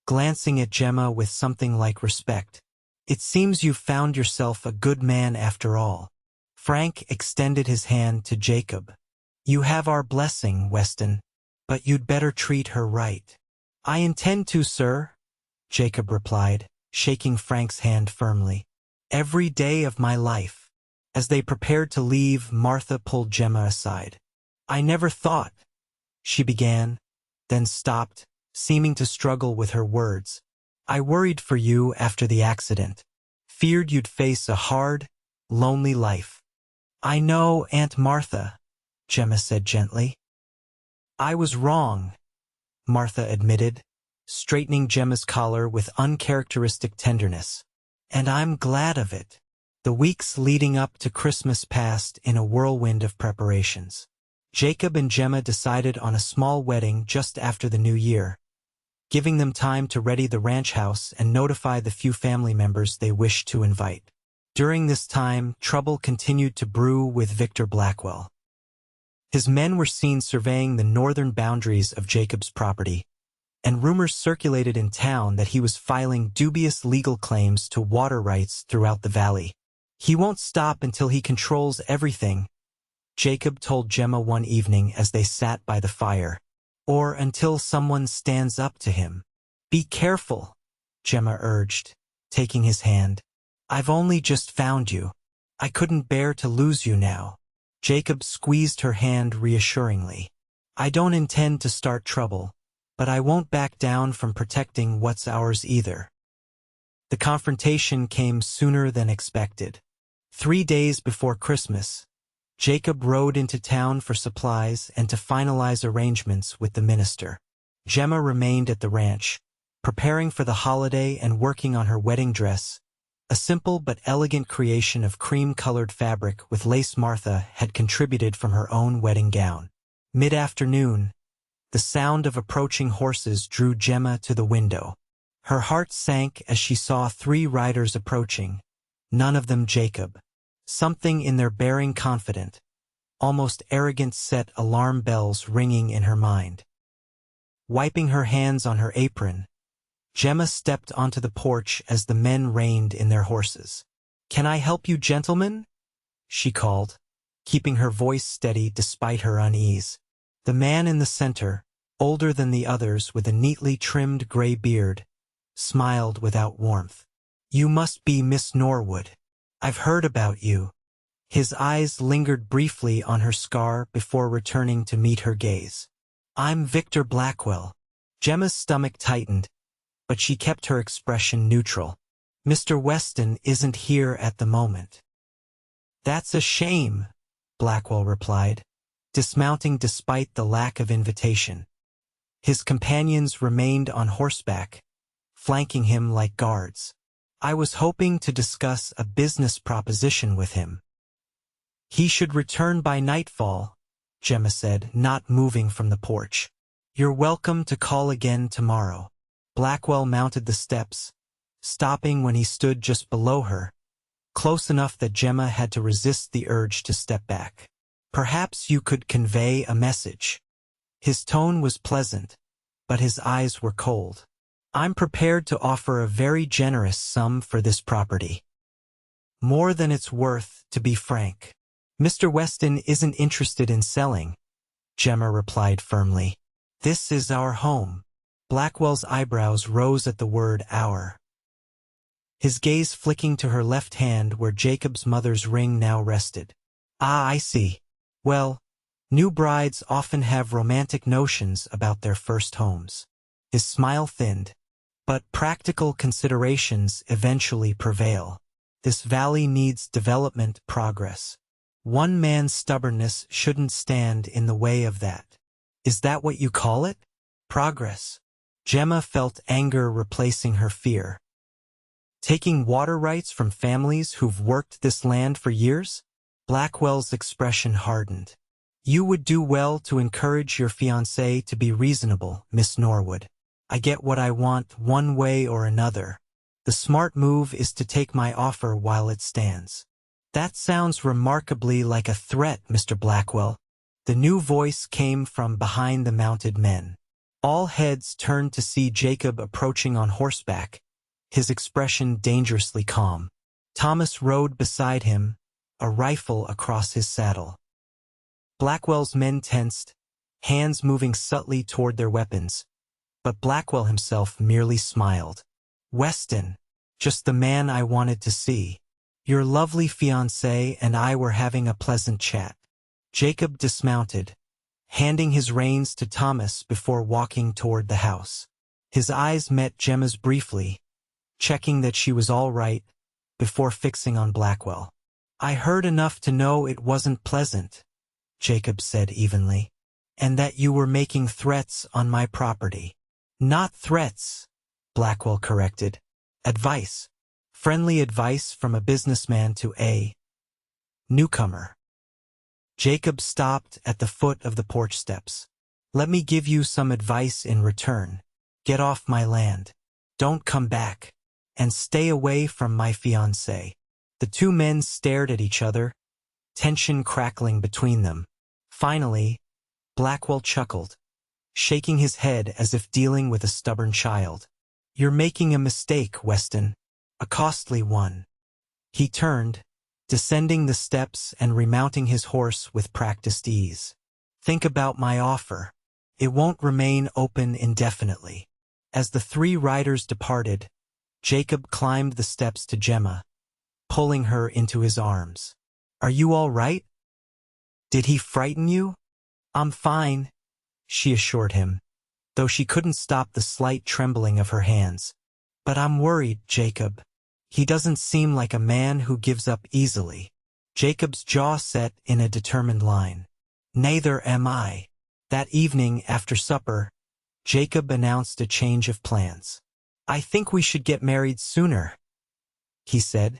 glancing at Gemma with something like respect, "it seems you've found yourself a good man after all." Frank extended his hand to Jacob. "You have our blessing, Weston, but you'd better treat her right." "I intend to, sir," Jacob replied, shaking Frank's hand firmly. "Every day of my life." As they prepared to leave, Martha pulled Gemma aside. "I never thought," she began, then stopped, seeming to struggle with her words. "I worried for you after the accident. Feared you'd face a hard, lonely life." "I know, Aunt Martha," Gemma said gently. "I was wrong," Martha admitted, straightening Gemma's collar with uncharacteristic tenderness. "And I'm glad of it." The weeks leading up to Christmas passed in a whirlwind of preparations. Jacob and Gemma decided on a small wedding just after the new year, giving them time to ready the ranch house and notify the few family members they wished to invite. During this time, trouble continued to brew with Victor Blackwell. His men were seen surveying the northern boundaries of Jacob's property, and rumors circulated in town that he was filing dubious legal claims to water rights throughout the valley. "He won't stop until he controls everything," Jacob told Gemma one evening as they sat by the fire. "Or until someone stands up to him." "Be careful," Gemma urged, taking his hand. "I've only just found you. I couldn't bear to lose you now." Jacob squeezed her hand reassuringly. "I don't intend to start trouble, but I won't back down from protecting what's ours either." The confrontation came sooner than expected. 3 days before Christmas, Jacob rode into town for supplies and to finalize arrangements with the minister. Gemma remained at the ranch, preparing for the holiday and working on her wedding dress, a simple but elegant creation of cream-colored fabric with lace Martha had contributed from her own wedding gown. Mid-afternoon, the sound of approaching horses drew Gemma to the window. Her heart sank as she saw 3 riders approaching, none of them Jacob. Something in their bearing confident, almost arrogant set alarm bells ringing in her mind. Wiping her hands on her apron, Gemma stepped onto the porch as the men reined in their horses. "Can I help you, gentlemen?" she called, keeping her voice steady despite her unease. The man in the center, older than the others with a neatly trimmed gray beard, smiled without warmth. "You must be Miss Norwood. I've heard about you." His eyes lingered briefly on her scar before returning to meet her gaze. I'm Victor Blackwell. Gemma's stomach tightened, but she kept her expression neutral. Mr. Weston isn't here at the moment. That's a shame, Blackwell replied, dismounting despite the lack of invitation. His companions remained on horseback, flanking him like guards. I was hoping to discuss a business proposition with him. He should return by nightfall, Gemma said, not moving from the porch. You're welcome to call again tomorrow. Blackwell mounted the steps, stopping when he stood just below her, close enough that Gemma had to resist the urge to step back. Perhaps you could convey a message. His tone was pleasant, but his eyes were cold. I'm prepared to offer a very generous sum for this property. More than it's worth, to be frank. Mr. Weston isn't interested in selling, Gemma replied firmly. This is our home. Blackwell's eyebrows rose at the word our. His gaze flicking to her left hand where Jacob's mother's ring now rested. Ah, I see. Well, new brides often have romantic notions about their first homes. His smile thinned, but practical considerations eventually prevail. This valley needs development progress. One man's stubbornness shouldn't stand in the way of that. Is that what you call it? Progress. Gemma felt anger replacing her fear. Taking water rights from families who've worked this land for years? Blackwell's expression hardened. You would do well to encourage your fiancé to be reasonable, Miss Norwood. I get what I want one way or another. The smart move is to take my offer while it stands. That sounds remarkably like a threat, Mr. Blackwell. The new voice came from behind the mounted men. All heads turned to see Jacob approaching on horseback, his expression dangerously calm. Thomas rode beside him, a rifle across his saddle. Blackwell's men tensed, hands moving subtly toward their weapons, but Blackwell himself merely smiled. Weston, just the man I wanted to see. Your lovely fiancé and I were having a pleasant chat. Jacob dismounted, handing his reins to Thomas before walking toward the house. His eyes met Gemma's briefly, checking that she was all right, before fixing on Blackwell. I heard enough to know it wasn't pleasant, Jacob said evenly, and that you were making threats on my property. Not threats, Blackwell corrected. Advice. Friendly advice from a businessman to a newcomer. Jacob stopped at the foot of the porch steps. Let me give you some advice in return. Get off my land. Don't come back. And stay away from my fiancé. The two men stared at each other, tension crackling between them. Finally, Blackwell chuckled, shaking his head as if dealing with a stubborn child. You're making a mistake, Weston. A costly one. He turned, descending the steps and remounting his horse with practiced ease. Think about my offer. It won't remain open indefinitely. As the three riders departed, Jacob climbed the steps to Gemma, pulling her into his arms. Are you all right? Did he frighten you? I'm fine, she assured him, though she couldn't stop the slight trembling of her hands. But I'm worried, Jacob. He doesn't seem like a man who gives up easily. Jacob's jaw set in a determined line. Neither am I. That evening after supper, Jacob announced a change of plans. I think we should get married sooner, he said,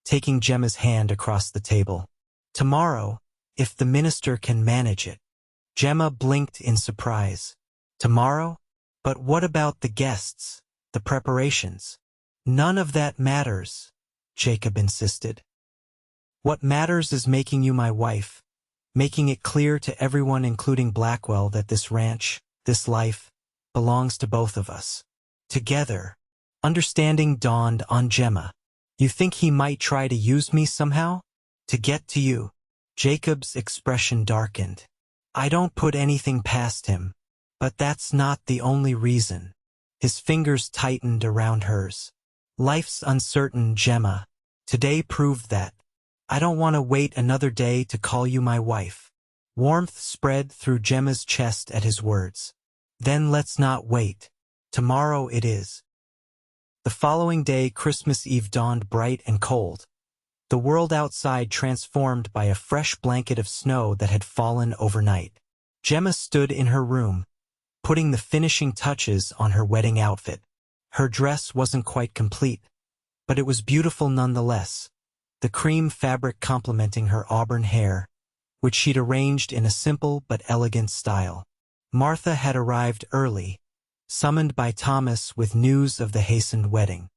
taking Gemma's hand across the table. Tomorrow, if the minister can manage it. Gemma blinked in surprise. Tomorrow? But what about the guests, the preparations? None of that matters, Jacob insisted. What matters is making you my wife, making it clear to everyone including Blackwell that this ranch, this life, belongs to both of us. Together. Understanding dawned on Gemma. You think he might try to use me somehow? To get to you? Jacob's expression darkened. I don't put anything past him, but that's not the only reason. His fingers tightened around hers. Life's uncertain, Gemma. Today proved that. I don't want to wait another day to call you my wife. Warmth spread through Gemma's chest at his words. Then let's not wait. Tomorrow it is. The following day, Christmas Eve, dawned bright and cold. The world outside transformed by a fresh blanket of snow that had fallen overnight. Gemma stood in her room, putting the finishing touches on her wedding outfit. Her dress wasn't quite complete, but it was beautiful nonetheless, the cream fabric complementing her auburn hair, which she'd arranged in a simple but elegant style. Martha had arrived early, summoned by Thomas with news of the hastened wedding.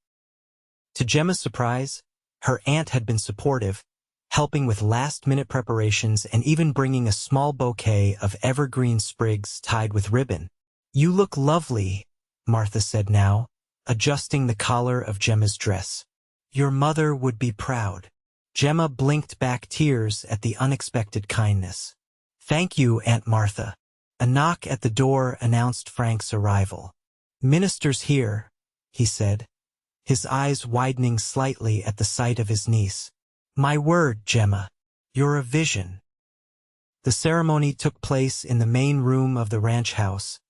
To Gemma's surprise, her aunt had been supportive, helping with last-minute preparations and even bringing a small bouquet of evergreen sprigs tied with ribbon. "You look lovely," Martha said now, adjusting the collar of Gemma's dress. "Your mother would be proud." Gemma blinked back tears at the unexpected kindness. "Thank you, Aunt Martha." A knock at the door announced Frank's arrival. "Minister's here," he said, his eyes widening slightly at the sight of his niece. "My word, Gemma, you're a vision." The ceremony took place in the main room of the ranch house,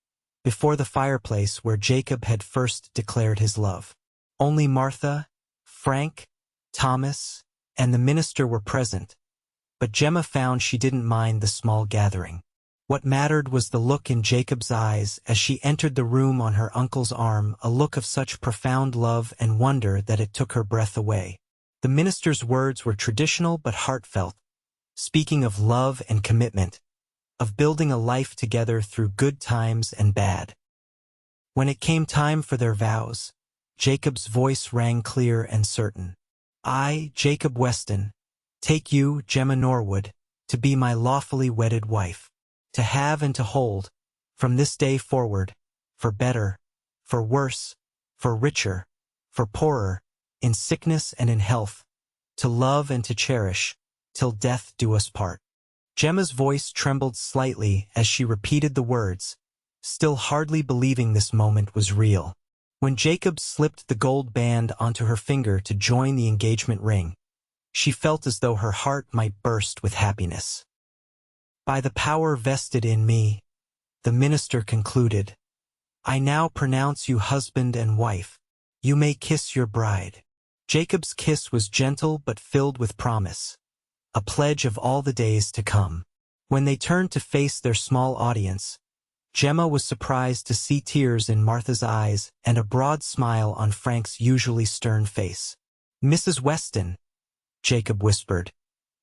before the fireplace where Jacob had first declared his love. Only Martha, Frank, Thomas, and the minister were present, but Gemma found she didn't mind the small gathering. What mattered was the look in Jacob's eyes as she entered the room on her uncle's arm, a look of such profound love and wonder that it took her breath away. The minister's words were traditional but heartfelt, speaking of love and commitment, of building a life together through good times and bad. When it came time for their vows, Jacob's voice rang clear and certain. "I, Jacob Weston, take you, Gemma Norwood, to be my lawfully wedded wife, to have and to hold, from this day forward, for better, for worse, for richer, for poorer, in sickness and in health, to love and to cherish, till death do us part." Gemma's voice trembled slightly as she repeated the words, still hardly believing this moment was real. When Jacob slipped the gold band onto her finger to join the engagement ring, she felt as though her heart might burst with happiness. "By the power vested in me," the minister concluded, "I now pronounce you husband and wife. You may kiss your bride." Jacob's kiss was gentle but filled with promise, a pledge of all the days to come. When they turned to face their small audience, Gemma was surprised to see tears in Martha's eyes and a broad smile on Frank's usually stern face. "Mrs. Weston," Jacob whispered,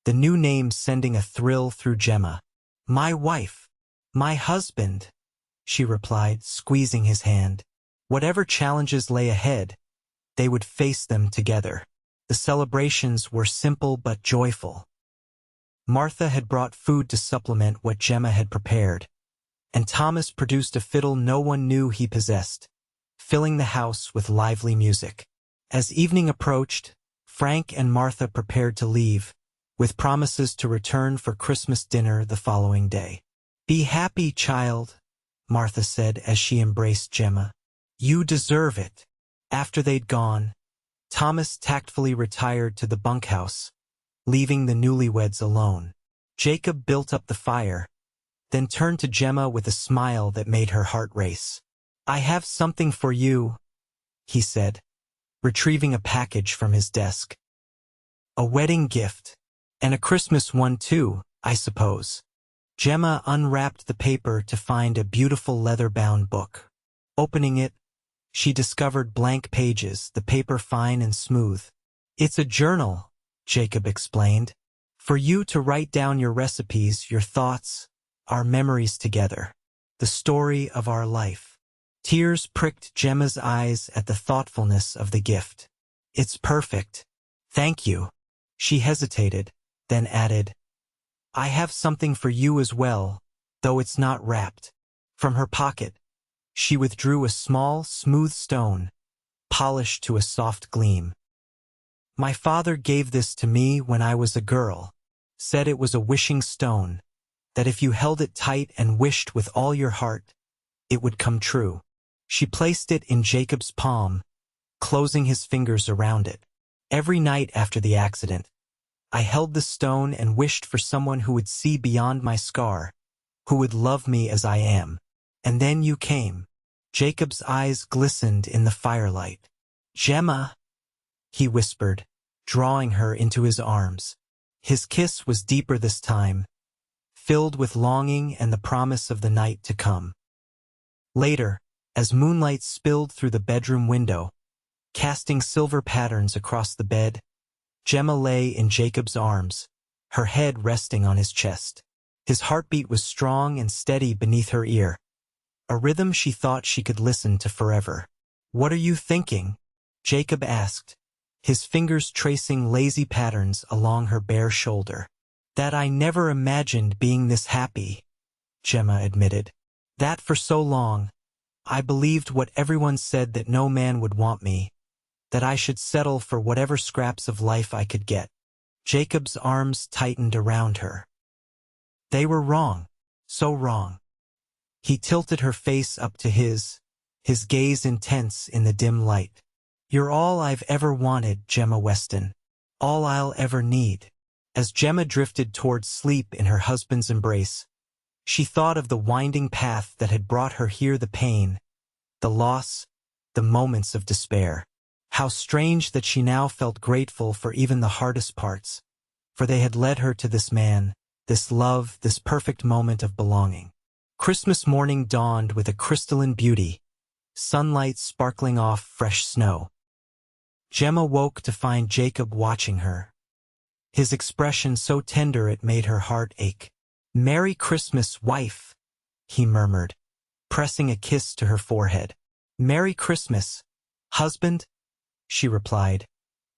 the new name sending a thrill through Gemma. "My wife, my husband," she replied, squeezing his hand. Whatever challenges lay ahead, they would face them together. The celebrations were simple but joyful. Martha had brought food to supplement what Gemma had prepared, and Thomas produced a fiddle no one knew he possessed, filling the house with lively music. As evening approached, Frank and Martha prepared to leave, with promises to return for Christmas dinner the following day. "Be happy, child," Martha said as she embraced Gemma. "You deserve it." After they'd gone, Thomas tactfully retired to the bunkhouse, leaving the newlyweds alone. Jacob built up the fire, then turned to Gemma with a smile that made her heart race. "I have something for you," he said, retrieving a package from his desk. "A wedding gift. And a Christmas one too, I suppose." Gemma unwrapped the paper to find a beautiful leather-bound book. Opening it, she discovered blank pages, the paper fine and smooth. "It's a journal," Jacob explained, "for you to write down your recipes, your thoughts, our memories together, the story of our life." Tears pricked Gemma's eyes at the thoughtfulness of the gift. "It's perfect. Thank you." She hesitated, then added, "I have something for you as well, though it's not wrapped." From her pocket, she withdrew a small, smooth stone, polished to a soft gleam. "My father gave this to me when I was a girl, said it was a wishing stone, that if you held it tight and wished with all your heart, it would come true." She placed it in Jacob's palm, closing his fingers around it. Every night after the accident, I held the stone and wished for someone who would see beyond my scar, who would love me as I am. And then you came. Jacob's eyes glistened in the firelight. Gemma, he whispered, drawing her into his arms. His kiss was deeper this time, filled with longing and the promise of the night to come. Later, as moonlight spilled through the bedroom window, casting silver patterns across the bed, Gemma lay in Jacob's arms, her head resting on his chest. His heartbeat was strong and steady beneath her ear, a rhythm she thought she could listen to forever. "What are you thinking?" Jacob asked, his fingers tracing lazy patterns along her bare shoulder. "That I never imagined being this happy," Gemma admitted. "That for so long, I believed what everyone said, that no man would want me, that I should settle for whatever scraps of life I could get." Jacob's arms tightened around her. They were wrong, so wrong. He tilted her face up to his gaze intense in the dim light. "You're all I've ever wanted, Gemma Weston. All I'll ever need." As Gemma drifted towards sleep in her husband's embrace, she thought of the winding path that had brought her here, the pain, the loss, the moments of despair. How strange that she now felt grateful for even the hardest parts, for they had led her to this man, this love, this perfect moment of belonging. Christmas morning dawned with a crystalline beauty, sunlight sparkling off fresh snow. Gemma woke to find Jacob watching her, his expression so tender it made her heart ache. "Merry Christmas, wife," he murmured, pressing a kiss to her forehead. "Merry Christmas, husband," she replied,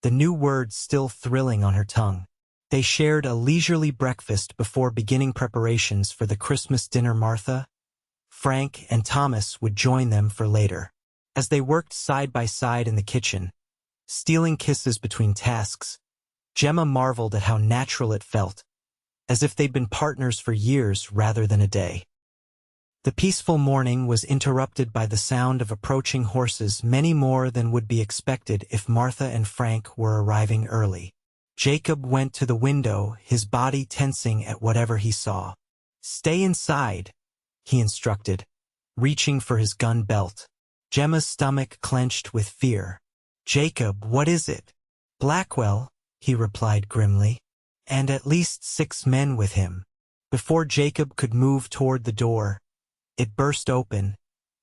the new word still thrilling on her tongue. They shared a leisurely breakfast before beginning preparations for the Christmas dinner Martha, Frank, and Thomas would join them for later. As they worked side by side in the kitchen, stealing kisses between tasks, Gemma marveled at how natural it felt, as if they'd been partners for years rather than a day. The peaceful morning was interrupted by the sound of approaching horses, many more than would be expected if Martha and Frank were arriving early. Jacob went to the window, his body tensing at whatever he saw. "Stay inside," he instructed, reaching for his gun belt. Gemma's stomach clenched with fear. "Jacob, what is it?" "Blackwell," he replied grimly, "and at least 6 men with him." Before Jacob could move toward the door, it burst open,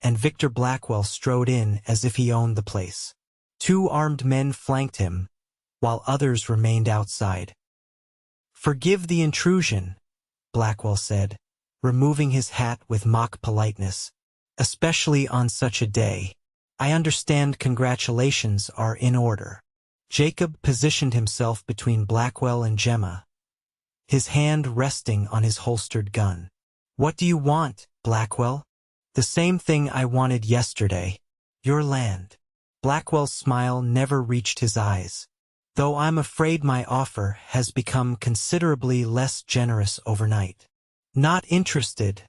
and Victor Blackwell strode in as if he owned the place. 2 armed men flanked him, while others remained outside. "Forgive the intrusion," Blackwell said, removing his hat with mock politeness. "Especially on such a day. I understand congratulations are in order." Jacob positioned himself between Blackwell and Gemma, his hand resting on his holstered gun. "What do you want, Blackwell?" "The same thing I wanted yesterday. Your land." Blackwell's smile never reached his eyes. "Though I'm afraid my offer has become considerably less generous overnight." "Not interested,"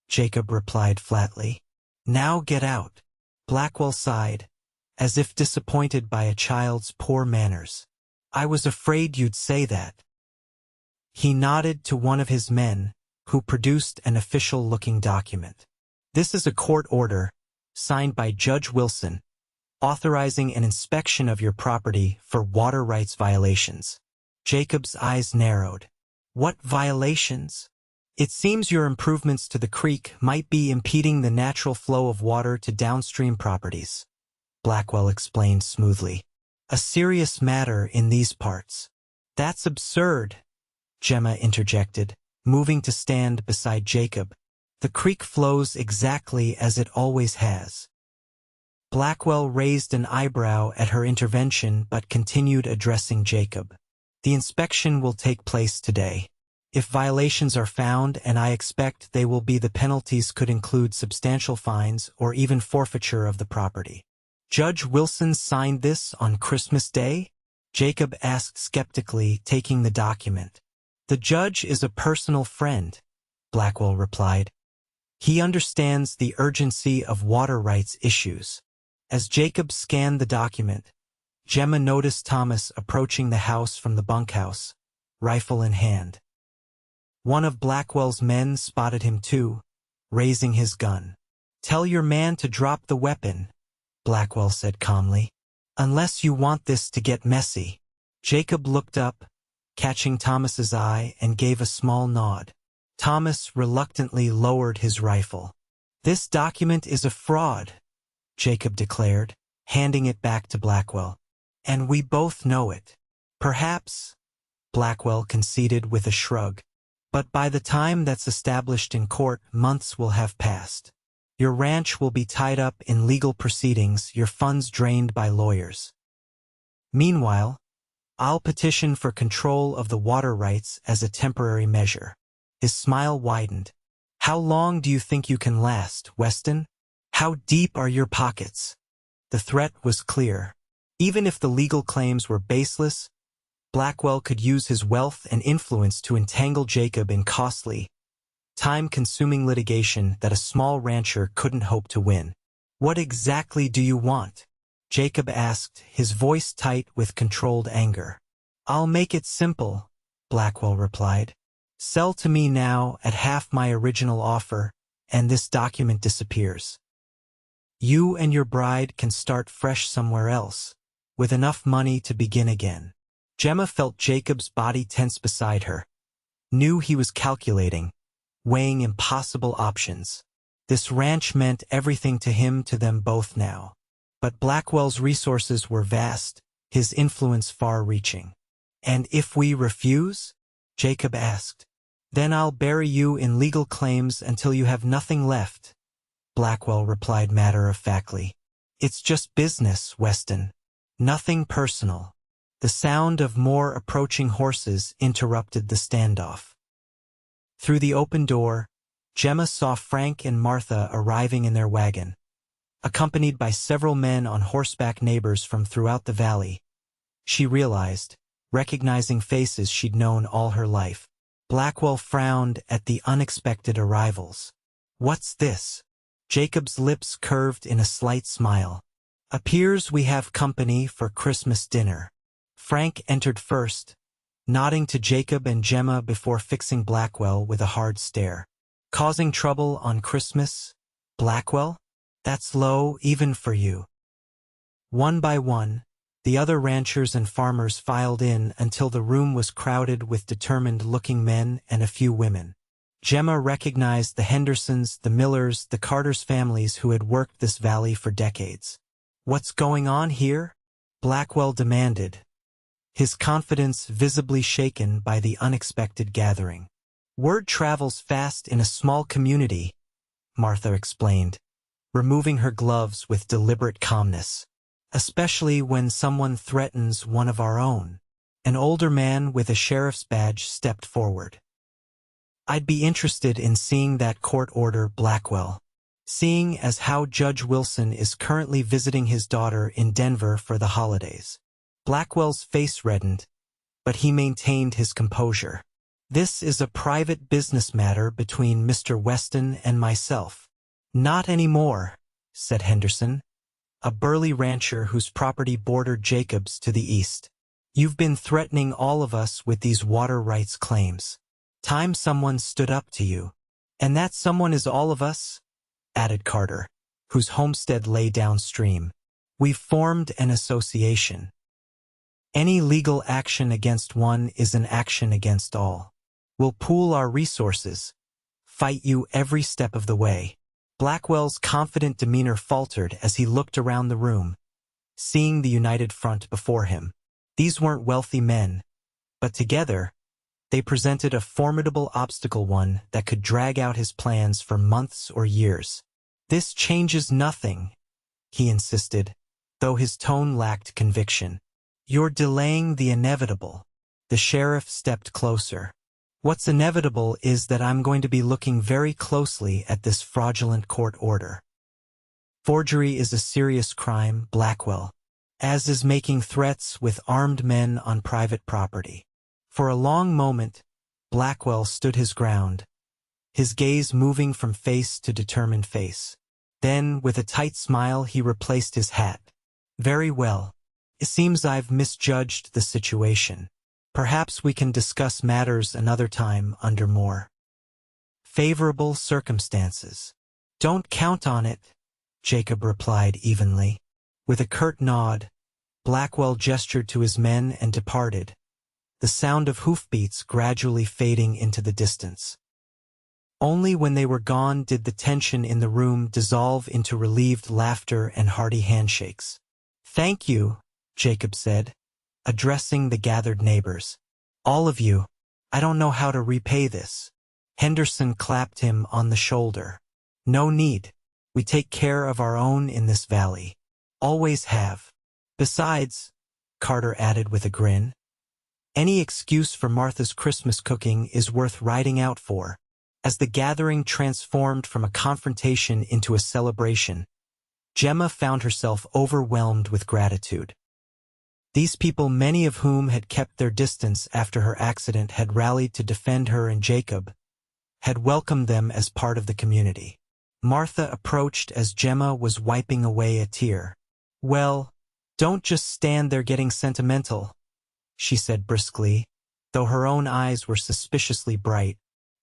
Jacob replied flatly. "Now get out." Blackwell sighed, as if disappointed by a child's poor manners. "I was afraid you'd say that." He nodded to one of his men, who produced an official-looking document. "This is a court order, signed by Judge Wilson, authorizing an inspection of your property for water rights violations." Jacob's eyes narrowed. "What violations?" "It seems your improvements to the creek might be impeding the natural flow of water to downstream properties," Blackwell explained smoothly. "A serious matter in these parts." "That's absurd," Gemma interjected, moving to stand beside Jacob. "The creek flows exactly as it always has." Blackwell raised an eyebrow at her intervention but continued addressing Jacob. "The inspection will take place today. If violations are found, and I expect they will be, the penalties could include substantial fines or even forfeiture of the property." "Judge Wilson signed this on Christmas Day?" Jacob asked skeptically, taking the document. "The judge is a personal friend," Blackwell replied. "He understands the urgency of water rights issues." As Jacob scanned the document, Gemma noticed Thomas approaching the house from the bunkhouse, rifle in hand. One of Blackwell's men spotted him too, raising his gun. "Tell your man to drop the weapon," Blackwell said calmly. "Unless you want this to get messy." Jacob looked up, catching Thomas's eye, and gave a small nod. Thomas reluctantly lowered his rifle. "This document is a fraud," Jacob declared, handing it back to Blackwell. "And we both know it." "Perhaps," Blackwell conceded with a shrug. "But by the time that's established in court, months will have passed. Your ranch will be tied up in legal proceedings, your funds drained by lawyers. Meanwhile, I'll petition for control of the water rights as a temporary measure." His smile widened. "How long do you think you can last, Weston? How deep are your pockets?" The threat was clear. Even if the legal claims were baseless, Blackwell could use his wealth and influence to entangle Jacob in costly, time-consuming litigation that a small rancher couldn't hope to win. "What exactly do you want?" Jacob asked, his voice tight with controlled anger. "I'll make it simple," Blackwell replied. "Sell to me now at half my original offer, and this document disappears. You and your bride can start fresh somewhere else, with enough money to begin again." Gemma felt Jacob's body tense beside her, knew he was calculating, weighing impossible options. This ranch meant everything to him, to them both now. But Blackwell's resources were vast, his influence far-reaching. "And if we refuse?" Jacob asked. "Then I'll bury you in legal claims until you have nothing left," Blackwell replied matter-of-factly. "It's just business, Weston. Nothing personal." The sound of more approaching horses interrupted the standoff. Through the open door, Gemma saw Frank and Martha arriving in their wagon, accompanied by several men on horseback, neighbors from throughout the valley. She realized, recognizing faces she'd known all her life. Blackwell frowned at the unexpected arrivals. "What's this?" Jacob's lips curved in a slight smile. "Appears we have company for Christmas dinner." Frank entered first, nodding to Jacob and Gemma before fixing Blackwell with a hard stare. "Causing trouble on Christmas, Blackwell? That's low even for you." One by one, the other ranchers and farmers filed in until the room was crowded with determined-looking men and a few women. Gemma recognized the Hendersons, the Millers, the Carter's families who had worked this valley for decades. "What's going on here?" Blackwell demanded, his confidence visibly shaken by the unexpected gathering. "Word travels fast in a small community," Martha explained, removing her gloves with deliberate calmness. "Especially when someone threatens one of our own." An older man with a sheriff's badge stepped forward. "I'd be interested in seeing that court order, Blackwell. Seeing as how Judge Wilson is currently visiting his daughter in Denver for the holidays." Blackwell's face reddened, but he maintained his composure. "This is a private business matter between Mr. Weston and myself." "Not anymore," said Henderson, a burly rancher whose property bordered Jacob's to the east. "You've been threatening all of us with these water rights claims. Time someone stood up to you. And that someone is all of us," added Carter, whose homestead lay downstream. "We've formed an association. Any legal action against one is an action against all. We'll pool our resources, fight you every step of the way." Blackwell's confident demeanor faltered as he looked around the room, seeing the united front before him. These weren't wealthy men, but together, they presented a formidable obstacle, one that could drag out his plans for months or years. "This changes nothing," he insisted, though his tone lacked conviction. "You're delaying the inevitable." The sheriff stepped closer. "What's inevitable is that I'm going to be looking very closely at this fraudulent court order. Forgery is a serious crime, Blackwell, as is making threats with armed men on private property." For a long moment, Blackwell stood his ground, his gaze moving from face to determined face. Then, with a tight smile, he replaced his hat. "Very well. It seems I've misjudged the situation. Perhaps we can discuss matters another time under more favorable circumstances. Don't count on it, Jacob replied evenly. With a curt nod, Blackwell gestured to his men and departed, the sound of hoofbeats gradually fading into the distance. Only when they were gone did the tension in the room dissolve into relieved laughter and hearty handshakes. "Thank you," Jacob said, addressing the gathered neighbors. "All of you. I don't know how to repay this." Henderson clapped him on the shoulder. "No need. We take care of our own in this valley. Always have. Besides," Carter added with a grin, "any excuse for Martha's Christmas cooking is worth riding out for." As the gathering transformed from a confrontation into a celebration, Gemma found herself overwhelmed with gratitude. These people, many of whom had kept their distance after her accident, had rallied to defend her and Jacob, had welcomed them as part of the community. Martha approached as Gemma was wiping away a tear. "Well, don't just stand there getting sentimental," she said briskly, though her own eyes were suspiciously bright.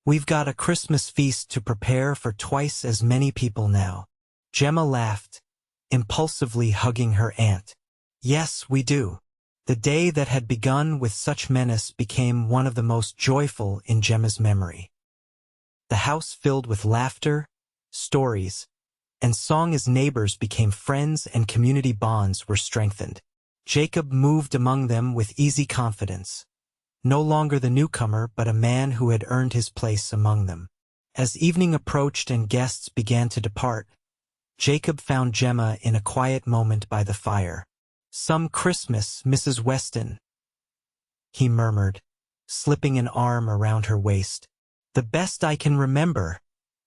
"We've got a Christmas feast to prepare for twice as many people now." Gemma laughed, impulsively hugging her aunt. "Yes, we do." The day that had begun with such menace became one of the most joyful in Gemma's memory. The house filled with laughter, stories, and song as neighbors became friends and community bonds were strengthened. Jacob moved among them with easy confidence, no longer the newcomer but a man who had earned his place among them. As evening approached and guests began to depart, Jacob found Gemma in a quiet moment by the fire. "Some Christmas, Mrs. Weston," he murmured, slipping an arm around her waist. "The best I can remember,"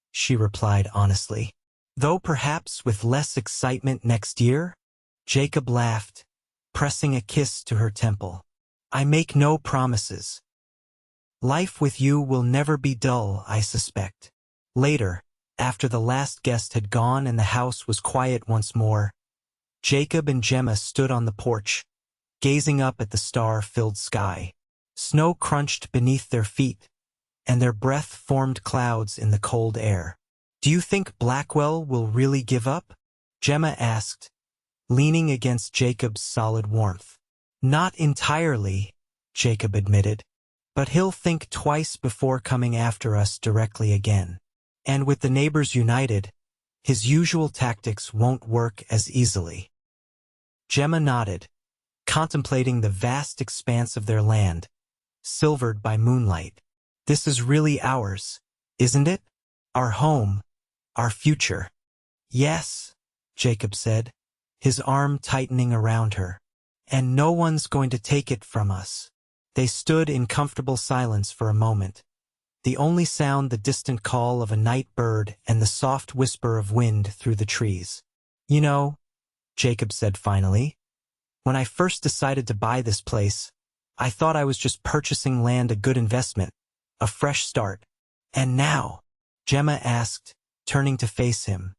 she replied honestly. "Though perhaps with less excitement next year?" Jacob laughed, pressing a kiss to her temple. "I make no promises. Life with you will never be dull, I suspect." Later, after the last guest had gone and the house was quiet once more, Jacob and Gemma stood on the porch, gazing up at the star-filled sky. Snow crunched beneath their feet, and their breath formed clouds in the cold air. "Do you think Blackwell will really give up?" Gemma asked, leaning against Jacob's solid warmth. "Not entirely," Jacob admitted, "but he'll think twice before coming after us directly again. And with the neighbors united, his usual tactics won't work as easily." Gemma nodded, contemplating the vast expanse of their land, silvered by moonlight. "This is really ours, isn't it? Our home, our future." "Yes," Jacob said, his arm tightening around her. "And no one's going to take it from us." They stood in comfortable silence for a moment, the only sound the distant call of a night bird and the soft whisper of wind through the trees. "You know," Jacob said finally, "when I first decided to buy this place, I thought I was just purchasing land, a good investment, a fresh start. And now?" Gemma asked, turning to face him.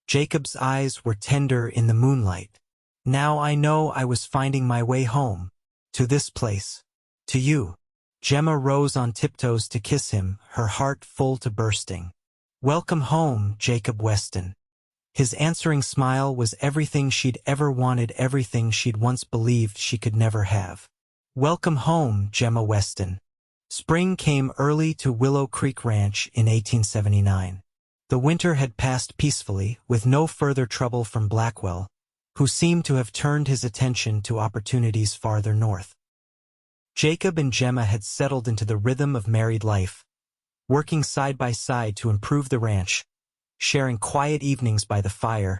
Jacob's eyes were tender in the moonlight. "Now I know I was finding my way home. To this place. To you." Gemma rose on tiptoes to kiss him, her heart full to bursting. "Welcome home, Jacob Weston." His answering smile was everything she'd ever wanted, everything she'd once believed she could never have. "Welcome home, Gemma Weston." Spring came early to Willow Creek Ranch in 1879. The winter had passed peacefully, with no further trouble from Blackwell, who seemed to have turned his attention to opportunities farther north. Jacob and Gemma had settled into the rhythm of married life, working side by side to improve the ranch, sharing quiet evenings by the fire,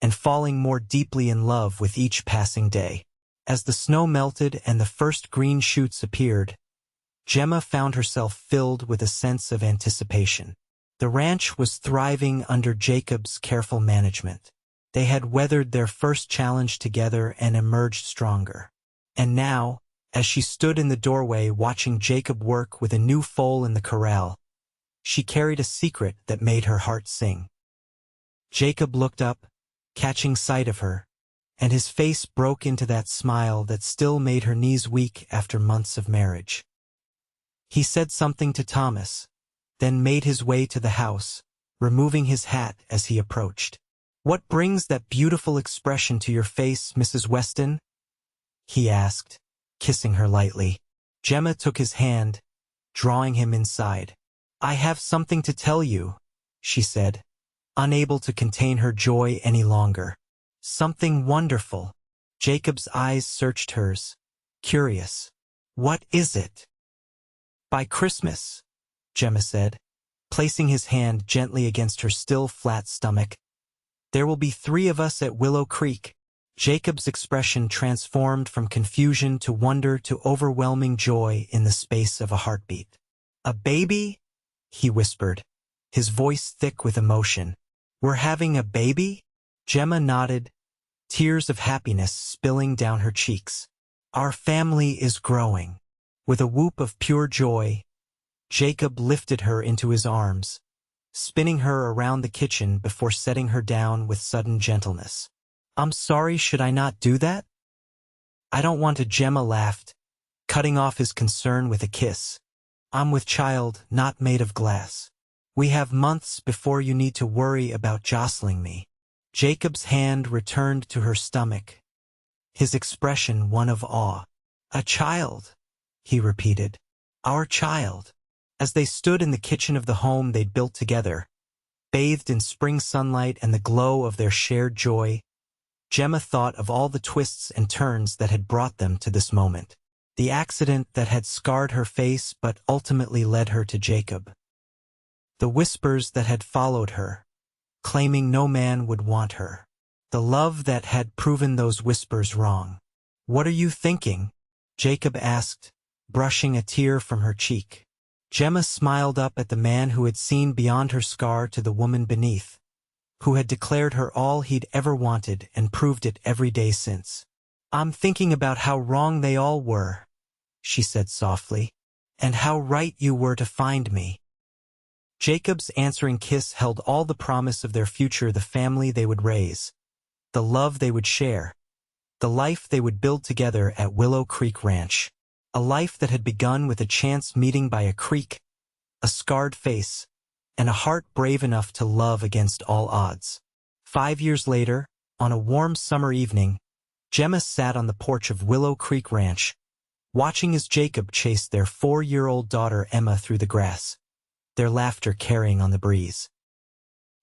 and falling more deeply in love with each passing day. As the snow melted and the first green shoots appeared, Gemma found herself filled with a sense of anticipation. The ranch was thriving under Jacob's careful management. They had weathered their first challenge together and emerged stronger. And now, as she stood in the doorway watching Jacob work with a new foal in the corral, she carried a secret that made her heart sing. Jacob looked up, catching sight of her, and his face broke into that smile that still made her knees weak after months of marriage. He said something to Thomas, then made his way to the house, removing his hat as he approached. "What brings that beautiful expression to your face, Mrs. Weston?" he asked, kissing her lightly. Gemma took his hand, drawing him inside. "I have something to tell you," she said, unable to contain her joy any longer. "Something wonderful." Jacob's eyes searched hers, curious. "What is it?" "By Christmas," Gemma said, placing his hand gently against her still flat stomach, "there will be 3 of us at Willow Creek." Jacob's expression transformed from confusion to wonder to overwhelming joy in the space of a heartbeat. "A baby?" he whispered, his voice thick with emotion. "We're having a baby?" Gemma nodded, tears of happiness spilling down her cheeks. "Our family is growing." With a whoop of pure joy, Jacob lifted her into his arms, spinning her around the kitchen before setting her down with sudden gentleness. "I'm sorry, should I not do that?" "I don't want to," Gemma laughed, cutting off his concern with a kiss. "I'm with child, not made of glass. We have months before you need to worry about jostling me." Jacob's hand returned to her stomach, his expression one of awe. "A child," he repeated. "Our child." As they stood in the kitchen of the home they'd built together, bathed in spring sunlight and the glow of their shared joy, Gemma thought of all the twists and turns that had brought them to this moment. The accident that had scarred her face but ultimately led her to Jacob. The whispers that had followed her, claiming no man would want her. The love that had proven those whispers wrong. "What are you thinking?" Jacob asked, brushing a tear from her cheek. Gemma smiled up at the man who had seen beyond her scar to the woman beneath, who had declared her all he'd ever wanted and proved it every day since. "I'm thinking about how wrong they all were," she said softly, "and how right you were to find me." Jacob's answering kiss held all the promise of their future, the family they would raise, the love they would share, the life they would build together at Willow Creek Ranch. A life that had begun with a chance meeting by a creek, a scarred face, and a heart brave enough to love against all odds. 5 years later, on a warm summer evening, Gemma sat on the porch of Willow Creek Ranch, watching as Jacob chased their 4-year-old daughter Emma through the grass, their laughter carrying on the breeze.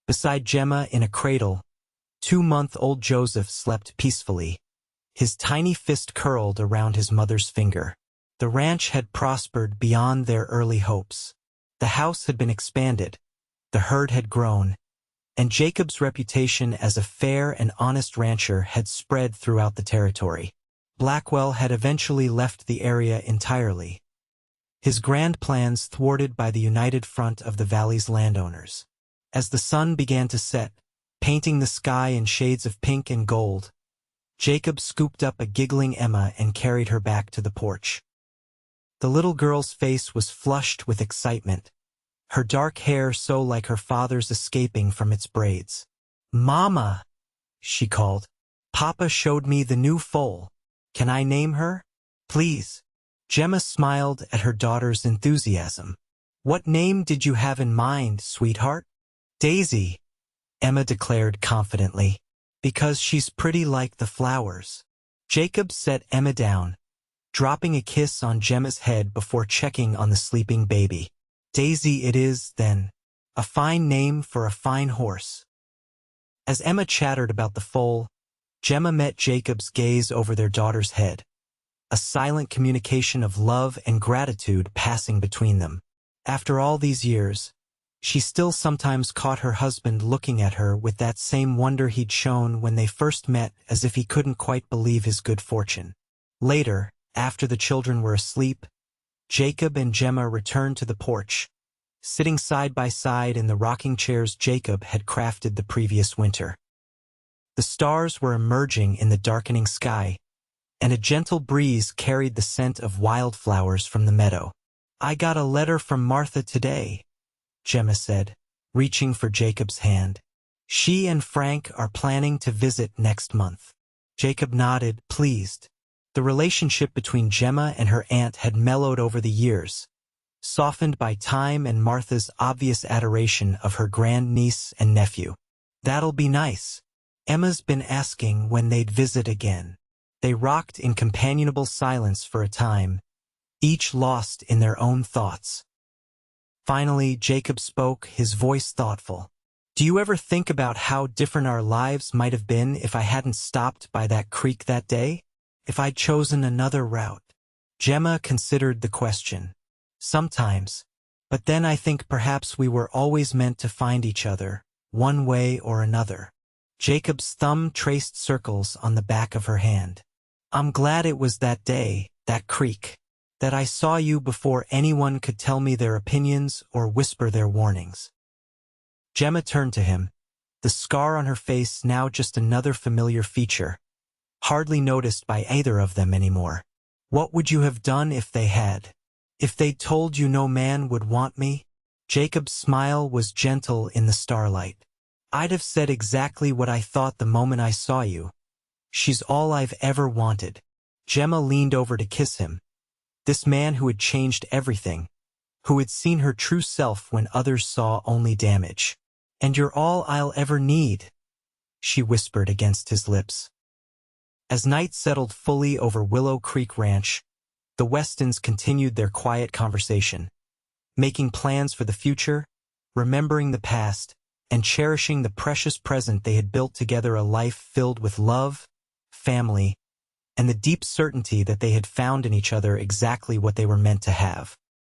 Beside Gemma in a cradle, 2-month-old Joseph slept peacefully, his tiny fist curled around his mother's finger. The ranch had prospered beyond their early hopes. The house had been expanded, the herd had grown, and Jacob's reputation as a fair and honest rancher had spread throughout the territory. Blackwell had eventually left the area entirely, his grand plans thwarted by the united front of the valley's landowners. As the sun began to set, painting the sky in shades of pink and gold, Jacob scooped up a giggling Emma and carried her back to the porch. The little girl's face was flushed with excitement, her dark hair so like her father's escaping from its braids. "Mama," she called, "Papa showed me the new foal. Can I name her? Please." Gemma smiled at her daughter's enthusiasm. "What name did you have in mind, sweetheart?" "Daisy," Emma declared confidently, "because she's pretty like the flowers." Jacob set Emma down, dropping a kiss on Gemma's head before checking on the sleeping baby. "Daisy it is, then. A fine name for a fine horse." As Emma chattered about the foal, Gemma met Jacob's gaze over their daughter's head, a silent communication of love and gratitude passing between them. After all these years, she still sometimes caught her husband looking at her with that same wonder he'd shown when they first met, as if he couldn't quite believe his good fortune. Later, after the children were asleep, Jacob and Gemma returned to the porch, sitting side by side in the rocking chairs Jacob had crafted the previous winter. The stars were emerging in the darkening sky, and a gentle breeze carried the scent of wildflowers from the meadow. "I got a letter from Martha today," Gemma said, reaching for Jacob's hand. "She and Frank are planning to visit next month." Jacob nodded, pleased. The relationship between Gemma and her aunt had mellowed over the years, softened by time and Martha's obvious adoration of her grandniece and nephew. That'll be nice. Emma's been asking when they'd visit again. They rocked in companionable silence for a time, each lost in their own thoughts. Finally, Jacob spoke, his voice thoughtful. Do you ever think about how different our lives might have been if I hadn't stopped by that creek that day? If I'd chosen another route? Gemma considered the question. Sometimes. But then I think perhaps we were always meant to find each other, one way or another. Jacob's thumb traced circles on the back of her hand. I'm glad it was that day, that creek, that I saw you before anyone could tell me their opinions or whisper their warnings. Gemma turned to him, the scar on her face now just another familiar feature, hardly noticed by either of them anymore. What would you have done if they had? If they'd told you no man would want me? Jacob's smile was gentle in the starlight. I'd have said exactly what I thought the moment I saw you. She's all I've ever wanted. Gemma leaned over to kiss him. This man who had changed everything, who had seen her true self when others saw only damage. And you're all I'll ever need, she whispered against his lips. As night settled fully over Willow Creek Ranch, the Westons continued their quiet conversation, making plans for the future, remembering the past, and cherishing the precious present they had built together, a life filled with love, family, and the deep certainty that they had found in each other exactly what they were meant to have.